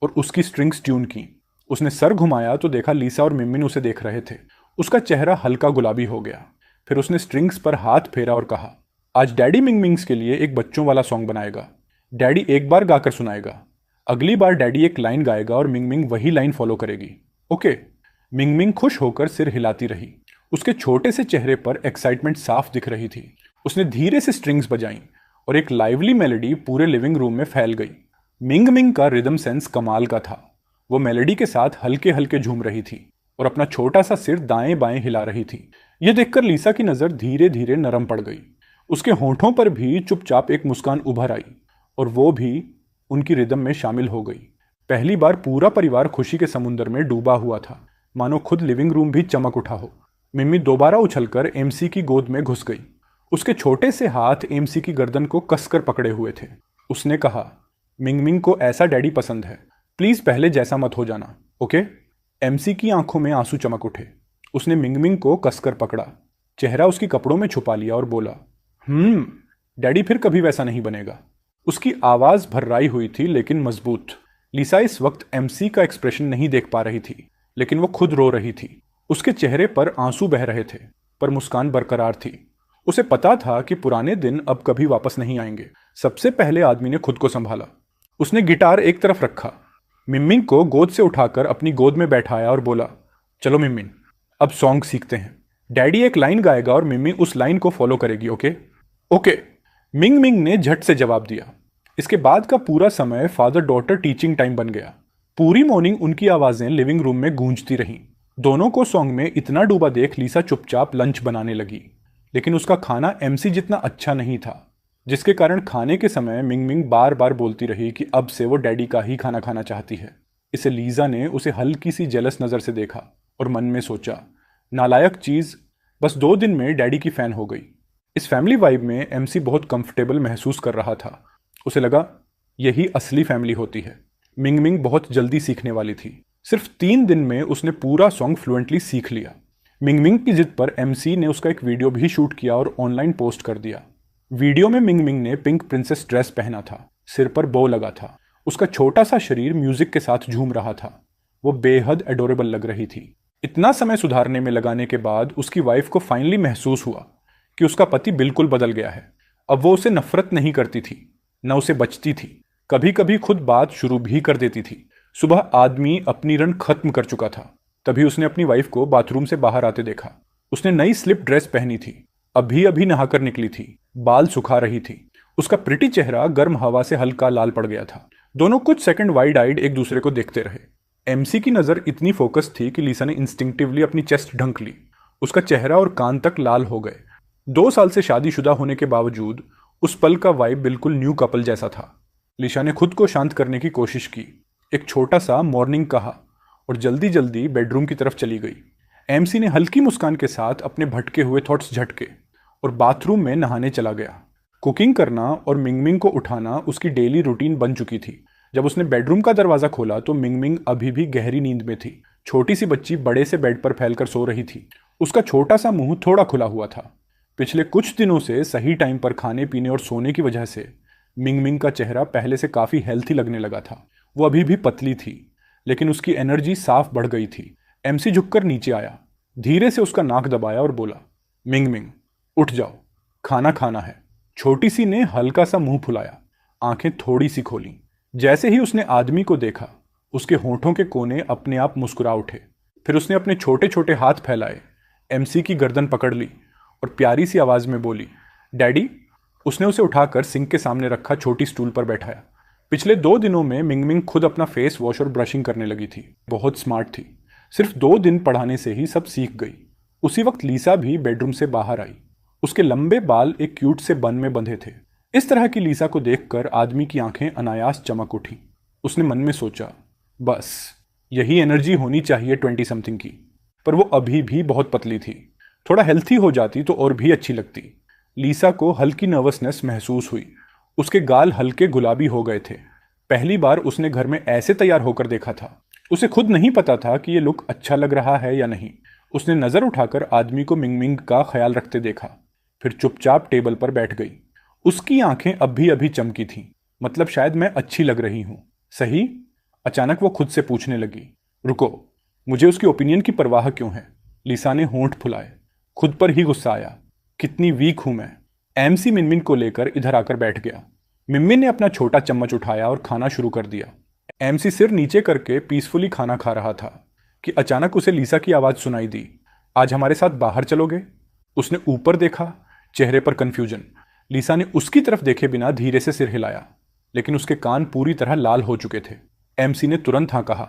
और उसकी स्ट्रिंग्स ट्यून की। उसने सर घुमाया तो देखा लीसा और मिनमिन उसे देख रहे थे। उसका चेहरा हल्का गुलाबी हो गया। फिर उसने स्ट्रिंग्स पर हाथ फेरा और कहा, आज डैडी मिंगमिंग्स के लिए एक बच्चों वाला सॉन्ग बनाएगा। डैडी एक बार गाकर सुनाएगा, अगली बार डैडी एक लाइन गाएगा और मिंगमिंग वही लाइन फॉलो करेगी। ओके। मिंगमिंग खुश होकर सिर हिलाती रही। उसके छोटे से चेहरे पर एक्साइटमेंट साफ दिख रही थी। उसने धीरे से स्ट्रिंग्स बजाईं और एक लाइवली मेलोडी पूरे लिविंग रूम में फैल गई। मिंगमिंग का रिदम सेंस कमाल का था। वो मेलोडी के साथ हल्के हल्के झूम रही थी और अपना छोटा सा सिर दाएं बाएं हिला रही थी। यह देखकर लीसा की नज़र धीरे धीरे नरम पड़ गई। उसके होंठों पर भी चुपचाप एक मुस्कान उभर आई और वो भी उनकी रिदम में शामिल हो गई। पहली बार पूरा परिवार खुशी के समुद्र में डूबा हुआ था, मानो खुद लिविंग रूम भी चमक उठा हो। मिम्मी दोबारा उछलकर एमसी की गोद में घुस गई। उसके छोटे से हाथ एमसी की गर्दन को कसकर पकड़े हुए थे। उसने कहा, मिंगमिंग को ऐसा डैडी पसंद है, प्लीज पहले जैसा मत हो जाना, ओके। एमसी की आंखों में आंसू चमक उठे। उसने मिंगमिंग को कसकर पकड़ा, चेहरा उसकी कपड़ों में छुपा लिया और बोला, डैडी फिर कभी वैसा नहीं बनेगा। उसकी आवाज भर्राई हुई थी लेकिन मजबूत। लीसा इस वक्त एमसी का एक्सप्रेशन नहीं देख पा रही थी, लेकिन वो खुद रो रही थी। उसके चेहरे पर आंसू बह रहे थे पर मुस्कान बरकरार थी। उसे पता था कि पुराने दिन अब कभी वापस नहीं आएंगे। सबसे पहले आदमी ने खुद को संभाला। उसने गिटार एक तरफ रखा, मिम्मिंग को गोद से उठाकर अपनी गोद में बैठाया और बोला, चलो मिम्मिंग, अब सॉन्ग सीखते हैं। डैडी एक लाइन गाएगा और मिम्मी उस लाइन को फॉलो करेगी, ओके। ओके, मिंग मिंग ने झट से जवाब दिया। इसके बाद का पूरा समय फादर डॉटर टीचिंग टाइम बन गया। पूरी मॉर्निंग उनकी आवाजें लिविंग रूम में गूंजती रहीं। दोनों को सॉन्ग में इतना डूबा देख लीसा चुपचाप लंच बनाने लगी, लेकिन उसका खाना एमसी जितना अच्छा नहीं था, जिसके कारण खाने के समय मिंग मिंग बार बार बोलती रही कि अब से वो डैडी का ही खाना खाना चाहती है। इसे लीजा ने उसे हल्की सी जेलस नज़र से देखा और मन में सोचा, नालायक चीज़, बस 2 दिन में डैडी की फ़ैन हो गई। इस फैमिली वाइब में एमसी बहुत कंफर्टेबल महसूस कर रहा था। उसे लगा यही असली फैमिली होती है। मिंग मिंग बहुत जल्दी सीखने वाली थी। सिर्फ 3 दिन में उसने पूरा सॉन्ग फ्लुएंटली सीख लिया। मिंग मिंग की जिद पर एमसी ने उसका एक वीडियो भी शूट किया और ऑनलाइन पोस्ट कर दिया। वीडियो में मिंग मिंग ने पिंक प्रिंसेस ड्रेस पहना था, सिर पर बो लगा था। उसका छोटा सा शरीर म्यूजिक के साथ झूम रहा था। वो बेहद एडोरेबल लग रही थी। इतना समय सुधारने में लगाने के बाद उसकी वाइफ को फाइनली महसूस हुआ कि उसका पति बिल्कुल बदल गया है। अब वो उसे नफरत नहीं करती थी, न उसे बचती थी। कभी कभी खुद बात शुरू भी कर देती थी। सुबह आदमी अपनी रन खत्म कर चुका था, तभी उसने अपनी वाइफ को बाथरूम से बाहर आते देखा। उसने नई स्लिप ड्रेस पहनी थी, अभी अभी नहाकर निकली थी, बाल सुखा रही थी। उसका प्रिटी चेहरा गर्म हवा से हल्का लाल पड़ गया था। दोनों कुछ सेकंड वाइड आइड एक दूसरे को देखते रहे। एमसी की नज़र इतनी फोकस थी कि लीसा ने इंस्टिंक्टिवली अपनी चेस्ट ढंक ली। उसका चेहरा और कान तक लाल हो गए। 2 साल से शादीशुदा होने के बावजूद उस पल का वाइब बिल्कुल न्यू कपल जैसा था। लीसा ने खुद को शांत करने की कोशिश की, एक छोटा सा मॉर्निंग कहा और जल्दी जल्दी बेडरूम की तरफ चली गई। एमसी ने हल्की मुस्कान के साथ अपने भटके हुए थॉट्स झटके और बाथरूम में नहाने चला गया। कुकिंग करना और मिंगमिंग को उठाना उसकी डेली रूटीन बन चुकी थी। जब उसने बेडरूम का दरवाजा खोला तो मिंगमिंग अभी भी गहरी नींद में थी। छोटी सी बच्ची बड़े से बेड पर फैलकर सो रही थी। उसका छोटा सा मुंह थोड़ा खुला हुआ था। पिछले कुछ दिनों से सही टाइम पर खाने पीने और सोने की वजह से मिंगमिंग का चेहरा पहले से काफ़ी हेल्थी लगने लगा था। वो अभी भी पतली थी, लेकिन उसकी एनर्जी साफ बढ़ गई थी। एमसी झुककर नीचे आया, धीरे से उसका नाक दबाया और बोला, मिंगमिंग उठ जाओ, खाना खाना है। छोटी सी ने हल्का सा मुंह फुलाया, आंखें थोड़ी सी खोली। जैसे ही उसने आदमी को देखा, उसके होंठों के कोने अपने आप मुस्कुरा उठे। फिर उसने अपने छोटे छोटे हाथ फैलाए, एमसी की गर्दन पकड़ ली और प्यारी सी आवाज़ में बोली, डैडी। उसने उसे उठाकर सिंक के सामने रखा छोटी स्टूल पर बैठाया। पिछले 2 दिनों में मिंगमिंग खुद अपना फेस वॉश और ब्रशिंग करने लगी थी। बहुत स्मार्ट थी। सिर्फ 2 दिन पढ़ाने से ही सब सीख गई। उसी वक्त लीसा भी बेडरूम से बाहर आई। उसके लंबे बाल एक क्यूट से बन में बंधे थे। इस तरह की लीसा को देखकर आदमी की आंखें अनायास चमक उठी। उसने मन में सोचा, बस यही एनर्जी होनी चाहिए 20 समथिंग की। पर वो अभी भी बहुत पतली थी। थोड़ा हेल्थी हो जाती तो और भी अच्छी लगती। लीसा को हल्की नर्वसनेस महसूस हुई। उसके गाल हल्के गुलाबी हो गए थे। पहली बार उसने घर में ऐसे तैयार होकर देखा था। उसे खुद नहीं पता था कि ये लुक अच्छा लग रहा है या नहीं। उसने नजर उठाकर आदमी को मिंगमिंग का ख्याल रखते देखा, फिर चुपचाप टेबल पर बैठ गई। उसकी आंखें अभी अभी चमकी थीं। मतलब शायद मैं अच्छी लग रही हूं, सही? अचानक वो खुद से पूछने लगी। रुको, मुझे उसकी ओपिनियन की परवाह क्यों है? लीसा ने होंठ फुलाए। खुद पर ही गुस्सा आया। कितनी वीक हूं मैं। एमसी मिनमिन को लेकर इधर आकर बैठ गया। मिनमिन ने अपना छोटा चम्मच उठाया और खाना शुरू कर दिया। एमसी सिर नीचे करके पीसफुली खाना खा रहा था कि अचानक उसे लीसा की आवाज सुनाई दी। आज हमारे साथ बाहर चलोगे? उसने ऊपर देखा, चेहरे पर कंफ्यूजन। लीसा ने उसकी तरफ देखे बिना धीरे से सिर हिलाया, लेकिन उसके कान पूरी तरह लाल हो चुके थे। एमसी ने तुरंत हाँ कहा।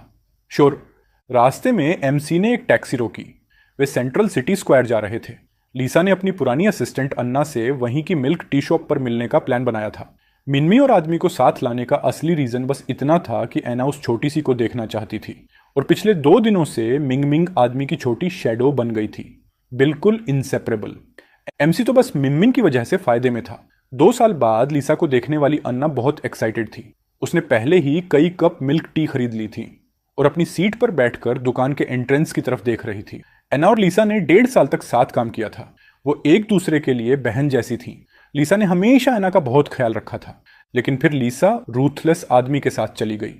श्योर। रास्ते में एमसी ने एक टैक्सी रोकी। वे सेंट्रल सिटी स्क्वायर जा रहे थे। लीसा ने अपनी पुरानी असिस्टेंट अन्ना से वहीं की मिल्क टी शॉप पर मिलने का प्लान बनाया था। मिन्मी और आदमी को साथ लाने का असली रीजन बस इतना था कि ऐना उस छोटी सी को देखना चाहती थी, और पिछले 2 दिनों से मिंगमिंग आदमी की छोटी शेडो बन गई थी, बिल्कुल इंसेपरेबल। एमसी तो बस मिनमिन की वजह से फायदे में था। 2 साल बाद लीसा को देखने वाली अन्ना बहुत एक्साइटेड थी। उसने पहले ही कई कप मिल्क टी खरीद ली थी और अपनी सीट पर बैठकर दुकान के एंट्रेंस की तरफ देख रही थी। एना और लीसा ने 1.5 साल तक साथ काम किया था। वो एक दूसरे के लिए बहन जैसी थी। लीसा ने हमेशा एना का बहुत ख्याल रखा था, लेकिन फिर लीसा रूथलेस आदमी के साथ चली गई।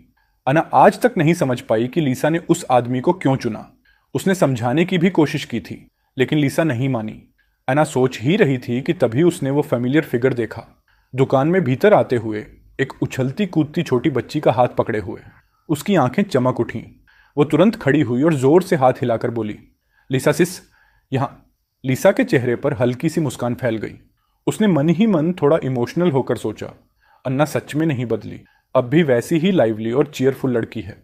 एना आज तक नहीं समझ पाई कि लीसा ने उस आदमी को क्यों चुना। उसने समझाने की भी कोशिश की थी, लेकिन लीसा नहीं मानी। एना सोच ही रही थी कि तभी उसने वो फेमिलियर फिगर देखा, दुकान में भीतर आते हुए, एक उछलती कूदती छोटी बच्ची का हाथ पकड़े हुए। उसकी आंखें चमक उठीं। वो तुरंत खड़ी हुई और जोर से हाथ हिलाकर बोली, लीसा सिस, यहाँ। लीसा के चेहरे पर हल्की सी मुस्कान फैल गई। उसने मन ही मन थोड़ा इमोशनल होकर सोचा, अन्ना सच में नहीं बदली, अब भी वैसी ही लाइवली और चीयरफुल लड़की है।